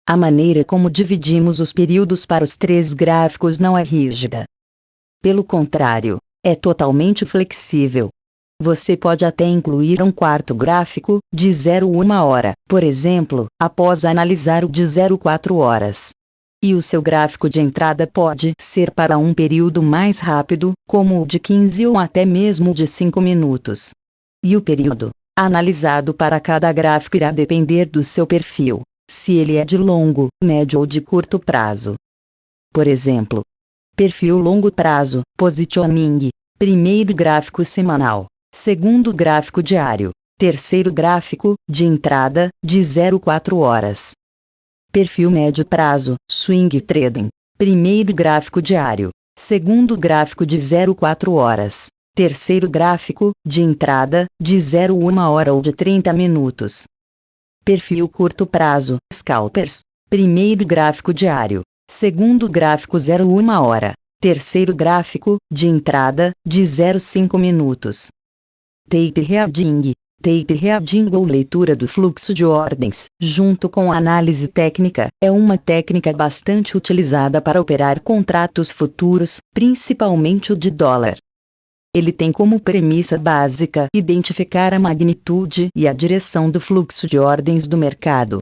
A maneira como dividimos os períodos para os 3 gráficos não é rígida. Pelo contrário, é totalmente flexível. Você pode até incluir um 4º gráfico, de 0,1 hora, por exemplo, após analisar o de 0,4 horas. E o seu gráfico de entrada pode ser para um período mais rápido, como o de 15 ou até mesmo de 5 minutos. E o período analisado para cada gráfico irá depender do seu perfil, se ele é de longo, médio ou de curto prazo. Por exemplo, perfil longo prazo, positioning, 1º gráfico semanal, 2º gráfico diário, 3º gráfico, de entrada, de 0,4 horas. Perfil médio prazo, swing trading, 1º gráfico diário, 2º gráfico de 0,4 horas, 3º gráfico, de entrada, de 0,1 hora ou de 30 minutos. Perfil curto prazo, scalpers, 1º gráfico diário, 2º gráfico 0,1 hora, 3º gráfico, de entrada, de 0,5 minutos. Tape Reading. Tape Reading ou leitura do fluxo de ordens, junto com a análise técnica, é uma técnica bastante utilizada para operar contratos futuros, principalmente o de dólar. Ele tem como premissa básica identificar a magnitude e a direção do fluxo de ordens do mercado.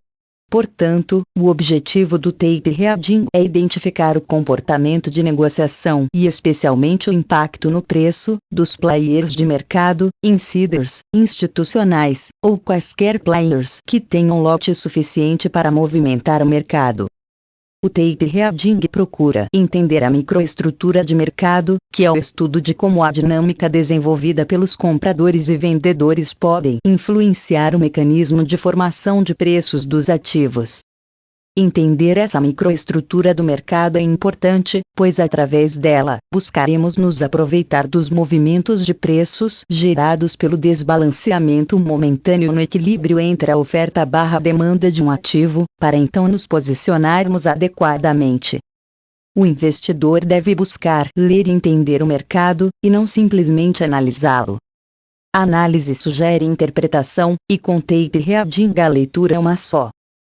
Portanto, o objetivo do tape reading é identificar o comportamento de negociação e especialmente o impacto no preço dos players de mercado, insiders, institucionais, ou quaisquer players que tenham lote suficiente para movimentar o mercado. O tape reading procura entender a microestrutura de mercado, que é o estudo de como a dinâmica desenvolvida pelos compradores e vendedores podem influenciar o mecanismo de formação de preços dos ativos. Entender essa microestrutura do mercado é importante, pois através dela, buscaremos nos aproveitar dos movimentos de preços gerados pelo desbalanceamento momentâneo no equilíbrio entre a oferta/demanda de um ativo, para então nos posicionarmos adequadamente. O investidor deve buscar ler e entender o mercado, e não simplesmente analisá-lo. A análise sugere interpretação, e com tape reading a leitura é uma só.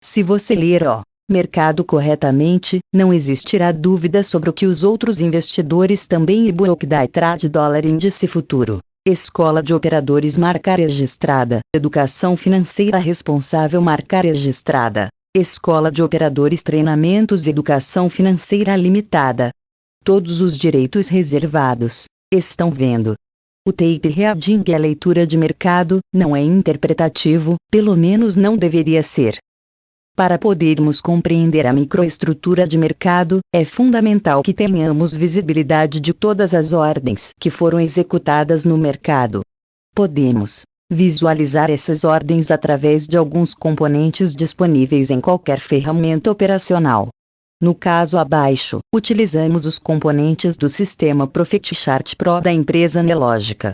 Se você ler o mercado corretamente, não existirá dúvida sobre o que os outros investidores também e Book da Trade Dólar Índice Futuro. Escola de Operadores Marca Registrada. Educação Financeira Responsável Marca Registrada. Escola de Operadores Treinamentos e Educação Financeira Limitada. Todos os direitos reservados. Estão vendo? O tape reading é leitura de mercado, não é interpretativo, pelo menos não deveria ser. Para podermos compreender a microestrutura de mercado, é fundamental que tenhamos visibilidade de todas as ordens que foram executadas no mercado. Podemos visualizar essas ordens através de alguns componentes disponíveis em qualquer ferramenta operacional. No caso abaixo, utilizamos os componentes do sistema Profit Chart Pro da empresa Nelogica.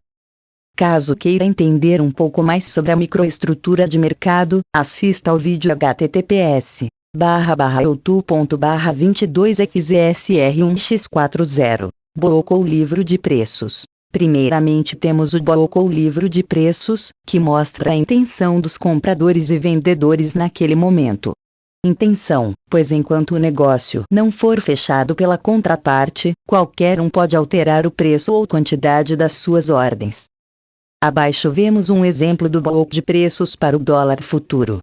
Caso queira entender um pouco mais sobre a microestrutura de mercado, assista ao vídeo https://youtube.com/22fzsr1x40. Book ou livro de preços. Primeiramente temos o Book ou livro de preços, que mostra a intenção dos compradores e vendedores naquele momento. Intenção, pois enquanto o negócio não for fechado pela contraparte, qualquer um pode alterar o preço ou quantidade das suas ordens. Abaixo vemos um exemplo do book de preços para o dólar futuro.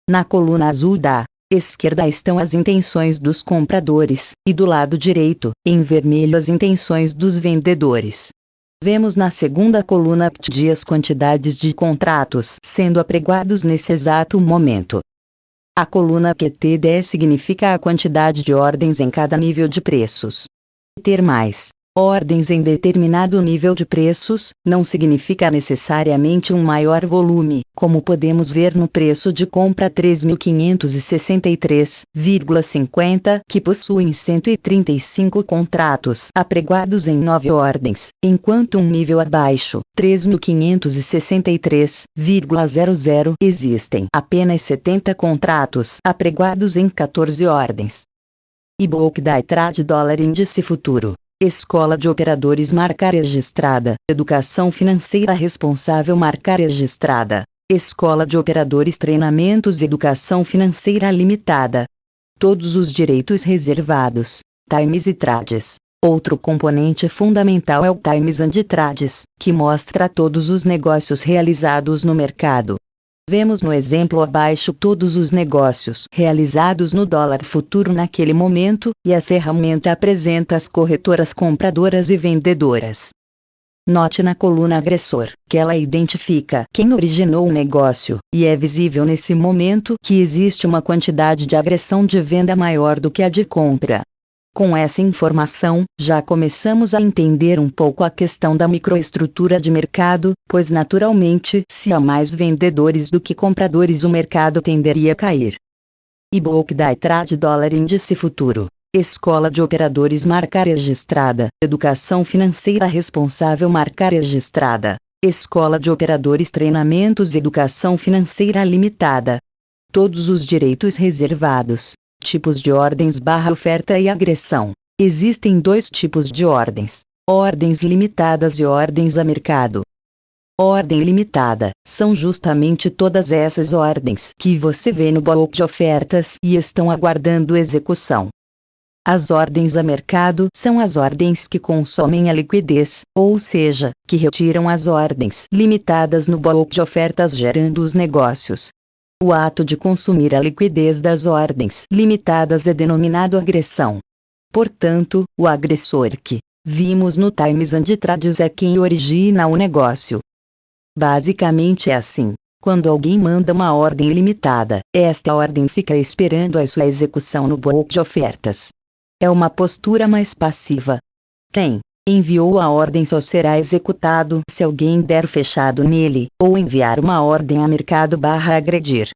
Na coluna azul da esquerda estão as intenções dos compradores, e do lado direito, em vermelho as intenções dos vendedores. Vemos na segunda coluna PTD as quantidades de contratos sendo apregoados nesse exato momento. A coluna QTD significa a quantidade de ordens em cada nível de preços. Ter mais Ordens em determinado nível de preços, não significa necessariamente um maior volume, como podemos ver no preço de compra 3.563,50, que possuem 135 contratos apregoados em 9 ordens, enquanto um nível abaixo, 3.563,00, existem apenas 70 contratos apregoados em 14 ordens. E-book da iTrade Dólar Índice Futuro. Escola de Operadores Marca Registrada. Educação Financeira Responsável Marca Registrada. Escola de Operadores Treinamentos Educação Financeira Limitada. Todos os direitos reservados. Times e Trades. Outro componente fundamental é o Times and Trades, que mostra todos os negócios realizados no mercado. Vemos no exemplo abaixo todos os negócios realizados no dólar futuro naquele momento, e a ferramenta apresenta as corretoras compradoras e vendedoras. Note na coluna agressor, que ela identifica quem originou o negócio, e é visível nesse momento que existe uma quantidade de agressão de venda maior do que a de compra. Com essa informação, já começamos a entender um pouco a questão da microestrutura de mercado, pois naturalmente, se há mais vendedores do que compradores, o mercado tenderia a cair. E-book da iTrade Dólar Índice Futuro. Escola de Operadores Marca Registrada. Educação Financeira Responsável Marca Registrada. Escola de Operadores Treinamentos Educação Financeira Limitada. Todos os direitos reservados. Tipos de ordens / oferta e agressão. Existem dois tipos de ordens: ordens limitadas e ordens a mercado. Ordem limitada são justamente todas essas ordens que você vê no book de ofertas e estão aguardando execução. As ordens a mercado são as ordens que consomem a liquidez, ou seja, que retiram as ordens limitadas no book de ofertas, gerando os negócios. O ato de consumir a liquidez das ordens limitadas é denominado agressão. Portanto, o agressor que vimos no Times and Trades é quem origina o negócio. Basicamente é assim: quando alguém manda uma ordem limitada, esta ordem fica esperando a sua execução no book de ofertas. É uma postura mais passiva. Quem enviou a ordem só será executado se alguém der fechado nele, ou enviar uma ordem a mercado / agredir.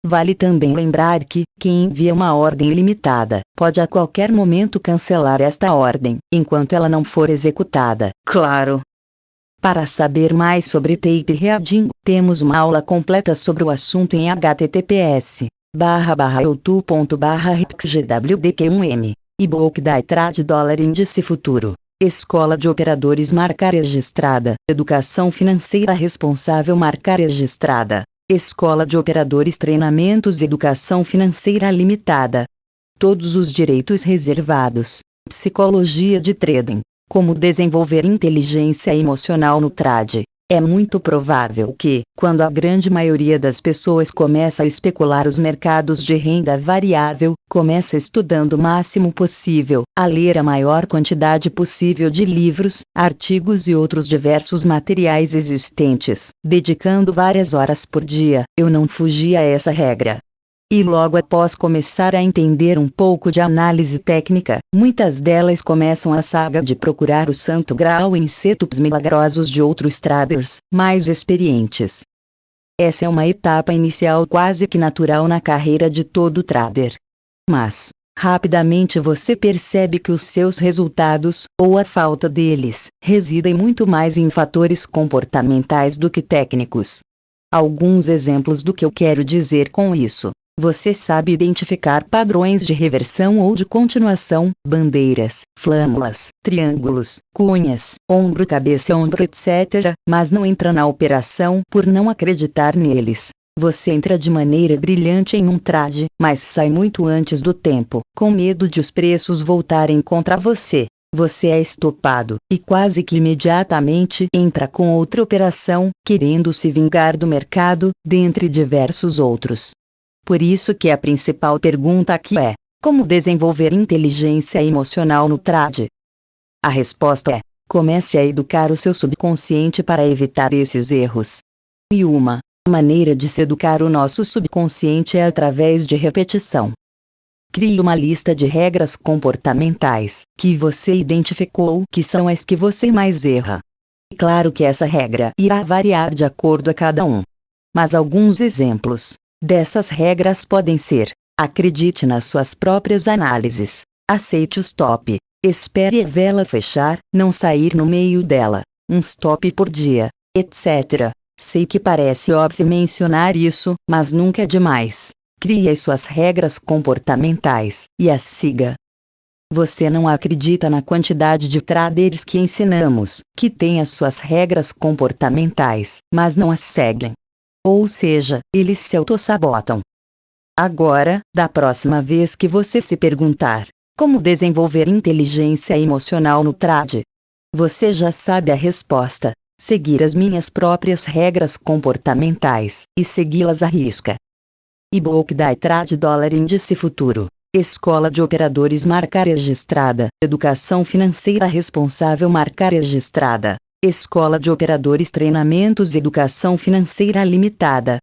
Vale também lembrar que, quem envia uma ordem limitada, pode a qualquer momento cancelar esta ordem, enquanto ela não for executada, claro. Para saber mais sobre tape reading, temos uma aula completa sobre o assunto em https://youtube.com/ripsgwdq1m. E-book da iTrade Dólar Índice Futuro. Escola de Operadores Marca Registrada. Educação Financeira Responsável Marca Registrada. Escola de Operadores Treinamentos Educação Financeira Limitada. Todos os direitos reservados. Psicologia de Trading. Como desenvolver inteligência emocional no trade. É muito provável que, quando a grande maioria das pessoas começa a especular os mercados de renda variável, começa estudando o máximo possível, a ler a maior quantidade possível de livros, artigos e outros diversos materiais existentes, dedicando várias horas por dia. Eu não fugi a essa regra. E logo após começar a entender um pouco de análise técnica, muitas delas começam a saga de procurar o santo graal em setups milagrosos de outros traders, mais experientes. Essa é uma etapa inicial quase que natural na carreira de todo trader. Mas, rapidamente você percebe que os seus resultados, ou a falta deles, residem muito mais em fatores comportamentais do que técnicos. Alguns exemplos do que eu quero dizer com isso. Você sabe identificar padrões de reversão ou de continuação, bandeiras, flâmulas, triângulos, cunhas, ombro, cabeça, ombro, etc., mas não entra na operação por não acreditar neles. Você entra de maneira brilhante em um trade, mas sai muito antes do tempo, com medo de os preços voltarem contra você. Você é estopado, e quase que imediatamente entra com outra operação, querendo se vingar do mercado, dentre diversos outros. Por isso que a principal pergunta aqui é: como desenvolver inteligência emocional no trade? A resposta é: comece a educar o seu subconsciente para evitar esses erros. E uma maneira de se educar o nosso subconsciente é através de repetição. Crie uma lista de regras comportamentais que você identificou que são as que você mais erra. Claro que essa regra irá variar de acordo a cada um. Mas alguns exemplos dessas regras podem ser: acredite nas suas próprias análises, aceite o stop, espere a vela fechar, não sair no meio dela, um stop por dia, etc. Sei que parece óbvio mencionar isso, mas nunca é demais. Crie as suas regras comportamentais e as siga. Você não acredita na quantidade de traders que ensinamos, que têm as suas regras comportamentais, mas não as seguem. Ou seja, eles se autossabotam. Agora, da próxima vez que você se perguntar como desenvolver inteligência emocional no trade, você já sabe a resposta: seguir as minhas próprias regras comportamentais e segui-las à risca. E-book da iTrade Dólar Índice Futuro. Escola de Operadores Marca Registrada. Educação Financeira Responsável Marca Registrada. Escola de Operadores Treinamentos Educação Financeira Limitada.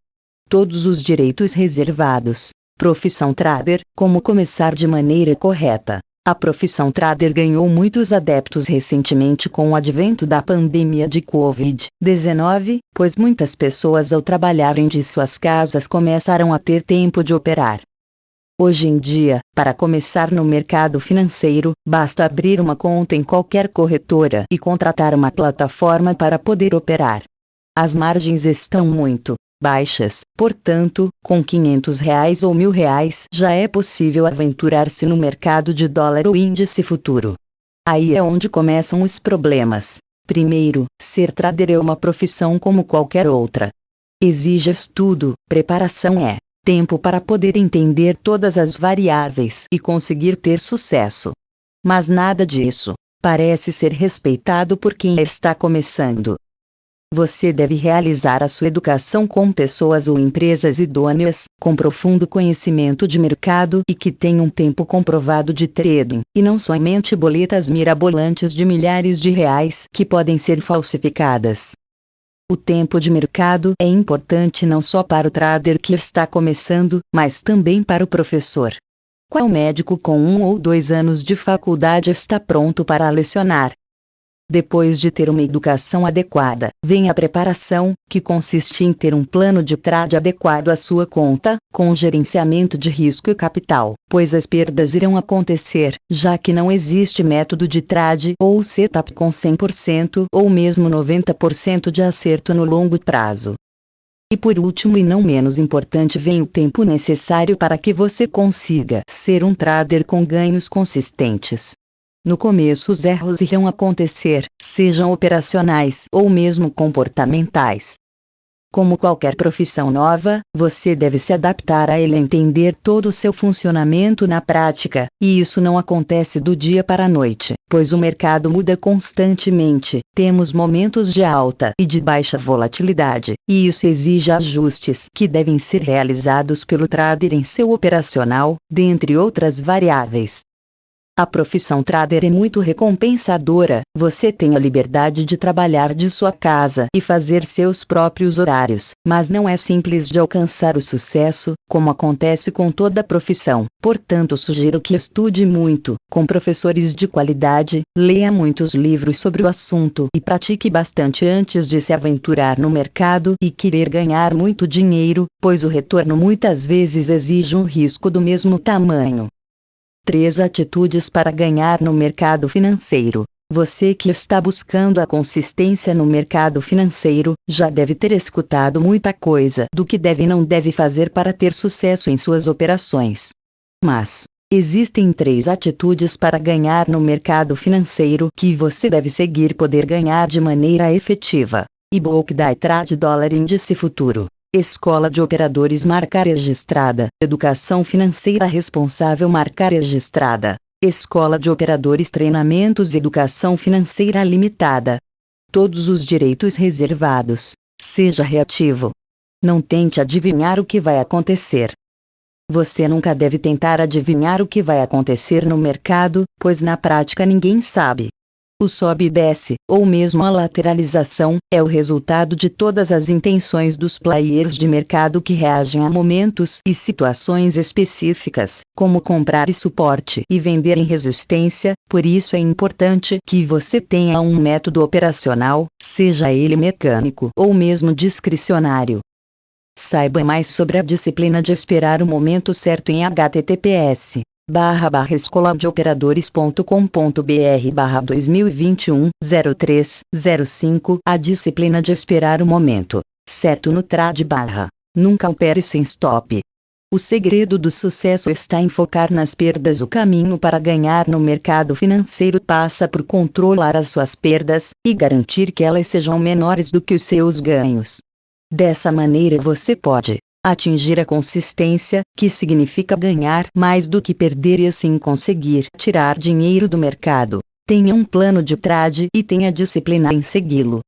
Todos os direitos reservados. Profissão Trader. Como começar de maneira correta. A profissão Trader ganhou muitos adeptos recentemente com o advento da pandemia de Covid-19, pois muitas pessoas ao trabalharem de suas casas começaram a ter tempo de operar. Hoje em dia, para começar no mercado financeiro, basta abrir uma conta em qualquer corretora e contratar uma plataforma para poder operar. As margens estão muito baixas, portanto, com R$ 500 ou R$ 1.000 já é possível aventurar-se no mercado de dólar ou índice futuro. Aí é onde começam os problemas. Primeiro, ser trader é uma profissão como qualquer outra. Exige estudo, preparação tempo para poder entender todas as variáveis e conseguir ter sucesso. Mas nada disso parece ser respeitado por quem está começando. Você deve realizar a sua educação com pessoas ou empresas idôneas, com profundo conhecimento de mercado e que tenham tempo comprovado de trading, e não somente boletas mirabolantes de milhares de reais que podem ser falsificadas. O tempo de mercado é importante não só para o trader que está começando, mas também para o professor. Qual médico com 1 ou 2 anos de faculdade está pronto para lecionar? Depois de ter uma educação adequada, vem a preparação, que consiste em ter um plano de trade adequado à sua conta, com gerenciamento de risco e capital, pois as perdas irão acontecer, já que não existe método de trade ou setup com 100% ou mesmo 90% de acerto no longo prazo. E por último e não menos importante vem o tempo necessário para que você consiga ser um trader com ganhos consistentes. No começo os erros irão acontecer, sejam operacionais ou mesmo comportamentais. Como qualquer profissão nova, você deve se adaptar a ela e entender todo o seu funcionamento na prática, e isso não acontece do dia para a noite, pois o mercado muda constantemente, temos momentos de alta e de baixa volatilidade, e isso exige ajustes que devem ser realizados pelo trader em seu operacional, dentre outras variáveis. A profissão trader é muito recompensadora, você tem a liberdade de trabalhar de sua casa e fazer seus próprios horários, mas não é simples de alcançar o sucesso, como acontece com toda profissão. Portanto, sugiro que estude muito, com professores de qualidade, leia muitos livros sobre o assunto e pratique bastante antes de se aventurar no mercado e querer ganhar muito dinheiro, pois o retorno muitas vezes exige um risco do mesmo tamanho. 3 atitudes para ganhar no mercado financeiro. Você que está buscando a consistência no mercado financeiro, já deve ter escutado muita coisa do que deve e não deve fazer para ter sucesso em suas operações. Mas existem 3 atitudes para ganhar no mercado financeiro que você deve seguir poder ganhar de maneira efetiva. E-book da iTrade Dólar Índice Futuro. Escola de Operadores Marca Registrada. Educação Financeira Responsável Marca Registrada. Escola de Operadores Treinamentos Educação Financeira Limitada. Todos os direitos reservados. Seja reativo. Não tente adivinhar o que vai acontecer. Você nunca deve tentar adivinhar o que vai acontecer no mercado, pois na prática ninguém sabe. O sobe e desce, ou mesmo a lateralização, é o resultado de todas as intenções dos players de mercado que reagem a momentos e situações específicas, como comprar e suporte e vender em resistência. Por isso é importante que você tenha um método operacional, seja ele mecânico ou mesmo discricionário. Saiba mais sobre a disciplina de esperar o momento certo em https://escoladeoperadores.com.br/2021-03-05. A disciplina de esperar o momento certo no trade nunca opere sem stop. O segredo do sucesso está em focar nas perdas. O caminho para ganhar no mercado financeiro passa por controlar as suas perdas e garantir que elas sejam menores do que os seus ganhos. Dessa maneira você pode atingir a consistência, que significa ganhar mais do que perder e assim conseguir tirar dinheiro do mercado. Tenha um plano de trade e tenha disciplina em segui-lo.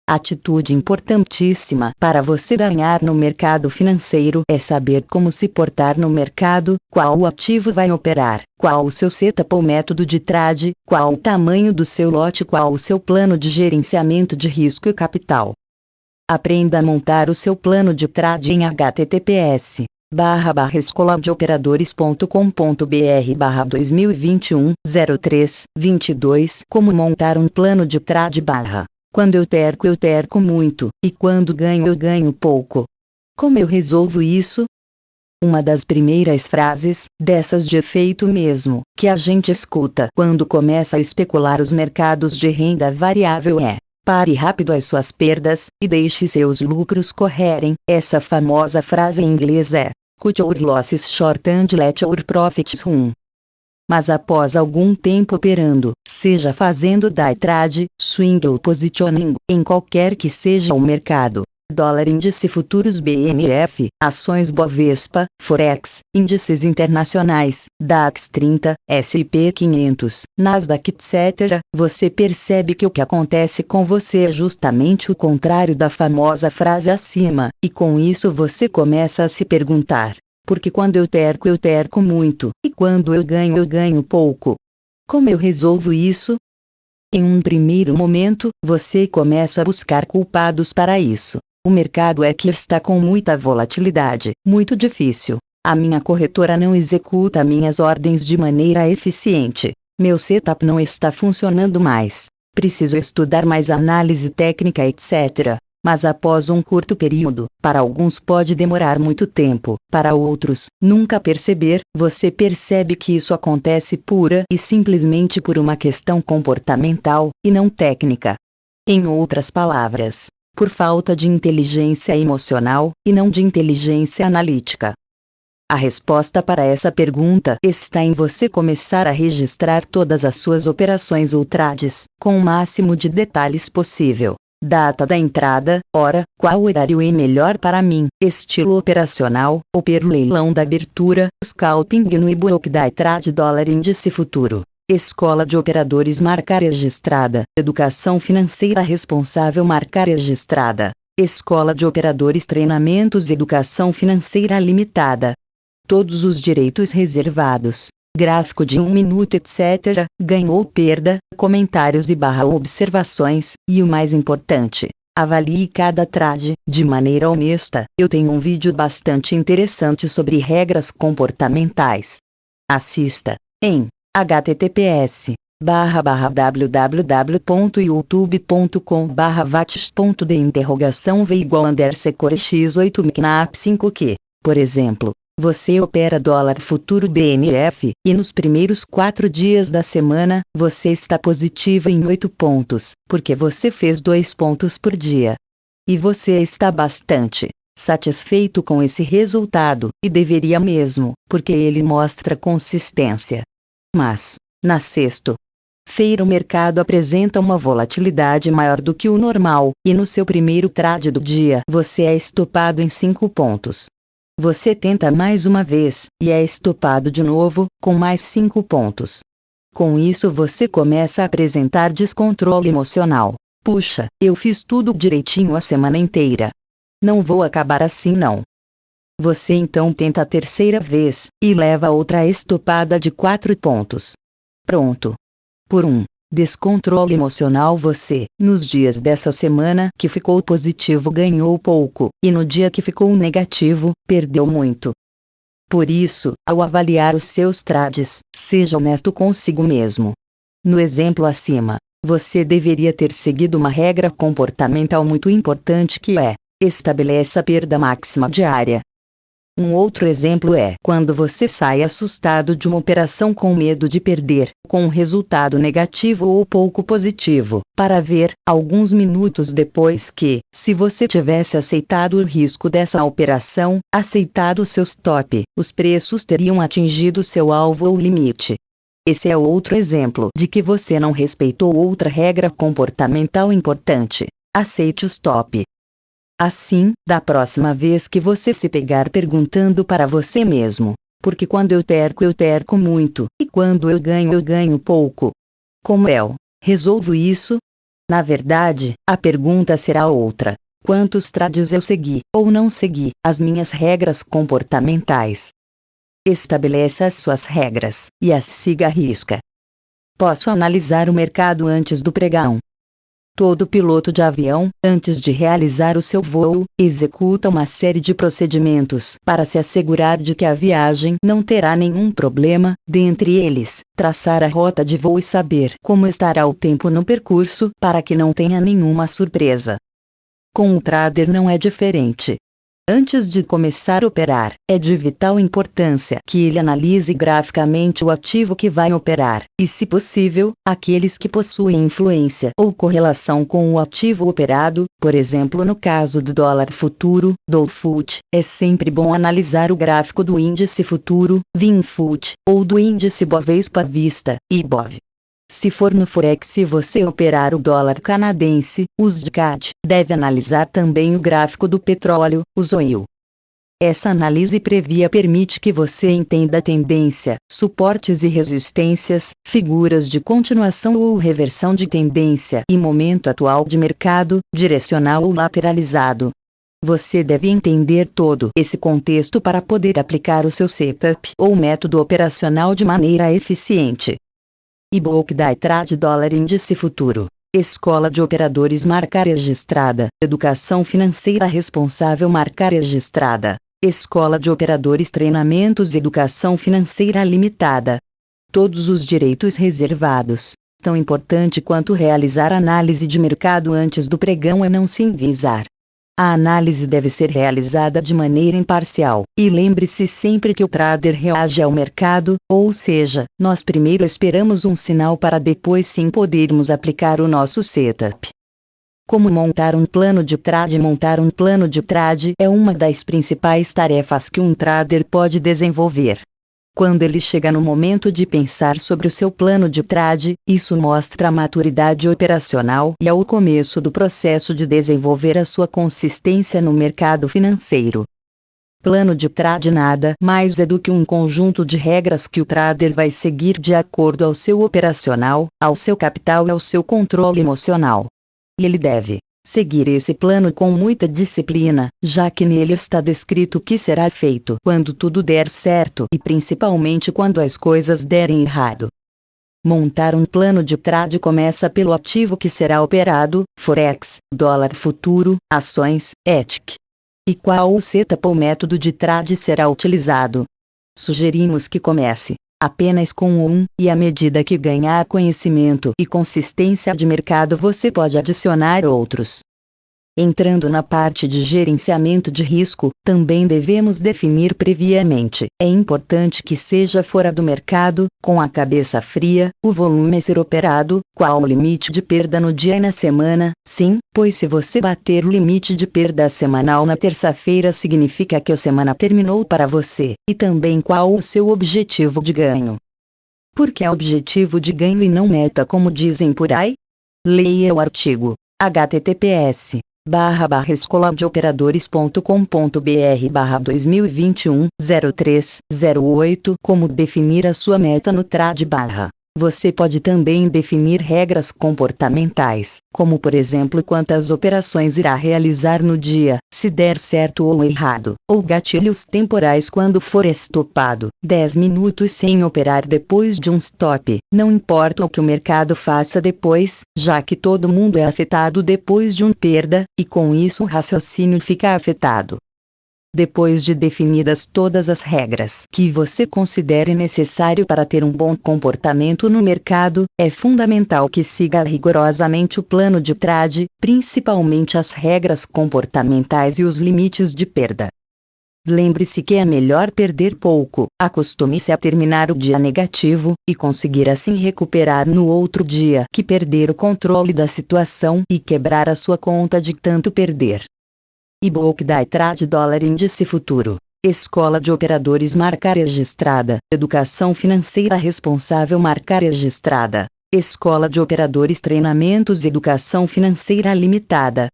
Atitude importantíssima para você ganhar no mercado financeiro é saber como se portar no mercado, qual o ativo vai operar, qual o seu setup ou método de trade, qual o tamanho do seu lote, qual o seu plano de gerenciamento de risco e capital. Aprenda a montar o seu plano de trade em https://escoladeoperadores.com.br/2021-03-22. Como montar um plano de trade. Quando eu perco muito, e quando eu ganho pouco. Como eu resolvo isso? Uma das primeiras frases, dessas de efeito mesmo, que a gente escuta quando começa a especular os mercados de renda variável é: pare rápido as suas perdas, e deixe seus lucros correrem. Essa famosa frase em inglês é: cut your losses short and let your profits run. Mas após algum tempo operando, seja fazendo day trade, swing ou positioning, em qualquer que seja o mercado, dólar índice futuros BMF, ações Bovespa, Forex, índices internacionais, DAX 30, S&P 500, Nasdaq etc., você percebe que o que acontece com você é justamente o contrário da famosa frase acima, e com isso você começa a se perguntar: porque quando eu perco muito, e quando eu ganho pouco? Como eu resolvo isso? Em um primeiro momento, você começa a buscar culpados para isso. O mercado é que está com muita volatilidade, muito difícil. A minha corretora não executa minhas ordens de maneira eficiente. Meu setup não está funcionando mais. Preciso estudar mais análise técnica, etc. Mas após um curto período, para alguns pode demorar muito tempo, para outros, nunca perceber, você percebe que isso acontece pura e simplesmente por uma questão comportamental, e não técnica. Em outras palavras, por falta de inteligência emocional, e não de inteligência analítica. A resposta para essa pergunta está em você começar a registrar todas as suas operações ou trades, com o máximo de detalhes possível. Data da entrada, hora, qual horário é melhor para mim, estilo operacional, opero leilão da abertura, scalping no e-book da trade dólar índice futuro. Escola de Operadores marca registrada, Educação Financeira Responsável marca registrada, Escola de Operadores Treinamentos Educação Financeira Limitada. Todos os direitos reservados. Gráfico de 1 minuto etc., ganho ou perda, comentários e observações, e o mais importante, avalie cada trade, de maneira honesta. Eu tenho um vídeo bastante interessante sobre regras comportamentais. Assista, em https://www.youtube.com/vates.de_v=_x8 por exemplo, você opera dólar futuro BMF, e nos primeiros 4 dias da semana, você está positiva em 8 pontos, porque você fez 2 pontos por dia. E você está bastante satisfeito com esse resultado, e deveria mesmo, porque ele mostra consistência. Mas, na sexta-feira o mercado apresenta uma volatilidade maior do que o normal, e no seu primeiro trade do dia você é estopado em 5 pontos. Você tenta mais uma vez, e é estopado de novo, com mais 5 pontos. Com isso você começa a apresentar descontrole emocional. Puxa, eu fiz tudo direitinho a semana inteira. Não vou acabar assim não. Você então tenta a terceira vez, e leva outra estopada de 4 pontos. Pronto. Por Descontrole emocional. Você, nos dias dessa semana que ficou positivo, ganhou pouco, e no dia que ficou negativo, perdeu muito. Por isso, ao avaliar os seus trades, seja honesto consigo mesmo. No exemplo acima, você deveria ter seguido uma regra comportamental muito importante, que é: estabeleça a perda máxima diária. Um outro exemplo é quando você sai assustado de uma operação com medo de perder, com um resultado negativo ou pouco positivo, para ver, alguns minutos depois, que, se você tivesse aceitado o risco dessa operação, aceitado seu stop, os preços teriam atingido seu alvo ou limite. Esse é outro exemplo de que você não respeitou outra regra comportamental importante: aceite o stop. Assim, da próxima vez que você se pegar perguntando para você mesmo: porque quando eu perco muito, e quando eu ganho pouco? Como eu resolvo isso? Na verdade, a pergunta será outra: quantos trades eu segui, ou não segui, as minhas regras comportamentais? Estabeleça as suas regras, e as siga à risca. Posso analisar o mercado antes do pregão. Todo piloto de avião, antes de realizar o seu voo, executa uma série de procedimentos para se assegurar de que a viagem não terá nenhum problema, dentre eles, traçar a rota de voo e saber como estará o tempo no percurso para que não tenha nenhuma surpresa. Com o trader não é diferente. Antes de começar a operar, é de vital importância que ele analise graficamente o ativo que vai operar, e, se possível, aqueles que possuem influência ou correlação com o ativo operado. Por exemplo, no caso do dólar futuro, Dow Fut, é sempre bom analisar o gráfico do índice futuro, VinFut, ou do índice Bovespa Vista, IBOV. Se for no Forex e você operar o dólar canadense, o SDCAD, deve analisar também o gráfico do petróleo, o SOIL. Essa análise prévia permite que você entenda a tendência, suportes e resistências, figuras de continuação ou reversão de tendência e momento atual de mercado, direcional ou lateralizado. Você deve entender todo esse contexto para poder aplicar o seu setup ou método operacional de maneira eficiente. E-book da iTrade Dólar Índice Futuro. Escola de Operadores Marca Registrada. Educação Financeira Responsável Marca Registrada. Escola de Operadores Treinamentos Educação Financeira Limitada. Todos os direitos reservados. Tão importante quanto realizar análise de mercado antes do pregão é não se enviesar. A análise deve ser realizada de maneira imparcial, e lembre-se sempre que o trader reage ao mercado, ou seja, nós primeiro esperamos um sinal para depois sim podermos aplicar o nosso setup. Como montar um plano de trade? Montar um plano de trade é uma das principais tarefas que um trader pode desenvolver. Quando ele chega no momento de pensar sobre o seu plano de trade, isso mostra a maturidade operacional e é o começo do processo de desenvolver a sua consistência no mercado financeiro. Plano de trade nada mais é do que um conjunto de regras que o trader vai seguir de acordo ao seu operacional, ao seu capital e ao seu controle emocional. E ele deve seguir esse plano com muita disciplina, já que nele está descrito o que será feito quando tudo der certo e principalmente quando as coisas derem errado. Montar um plano de trade começa pelo ativo que será operado, Forex, dólar futuro, ações, ETC. E qual o setup ou método de trade será utilizado? Sugerimos que comece apenas com um, e à medida que ganhar conhecimento e consistência de mercado você pode adicionar outros. Entrando na parte de gerenciamento de risco, também devemos definir previamente. É importante que seja fora do mercado, com a cabeça fria, o volume a ser operado, qual o limite de perda no dia e na semana. Sim, pois se você bater o limite de perda semanal na terça-feira significa que a semana terminou para você, e também qual o seu objetivo de ganho. Por que é objetivo de ganho e não meta como dizem por aí? Leia o artigo https://escoladeoperadores.com.br/2021-03-08 Como definir a sua meta no trade/ Você pode também definir regras comportamentais, como por exemplo quantas operações irá realizar no dia, se der certo ou errado, ou gatilhos temporais quando for estopado, 10 minutos sem operar depois de um stop. Não importa o que o mercado faça depois, já que todo mundo é afetado depois de uma perda, e com isso o raciocínio fica afetado. Depois de definidas todas as regras que você considere necessário para ter um bom comportamento no mercado, é fundamental que siga rigorosamente o plano de trade, principalmente as regras comportamentais e os limites de perda. Lembre-se que é melhor perder pouco, acostume-se a terminar o dia negativo, e conseguir assim recuperar no outro dia, que perder o controle da situação e quebrar a sua conta de tanto perder. E-book da Trade Dólar Índice Futuro. Escola de Operadores Marca Registrada. Educação Financeira Responsável Marca Registrada. Escola de Operadores Treinamentos Educação Financeira Limitada.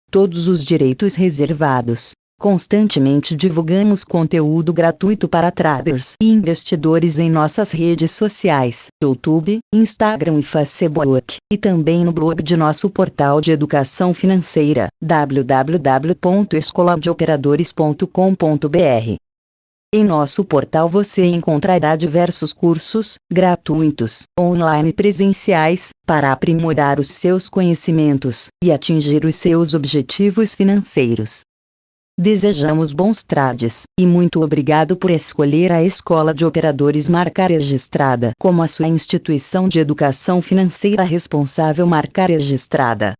Todos os direitos reservados. Constantemente divulgamos conteúdo gratuito para traders e investidores em nossas redes sociais, YouTube, Instagram e Facebook, e também no blog de nosso portal de educação financeira, www.escoladeoperadores.com.br. Em nosso portal você encontrará diversos cursos, gratuitos, online e presenciais, para aprimorar os seus conhecimentos e atingir os seus objetivos financeiros. Desejamos bons trades, e muito obrigado por escolher a Escola de Operadores Marca Registrada como a sua instituição de educação financeira responsável marca registrada.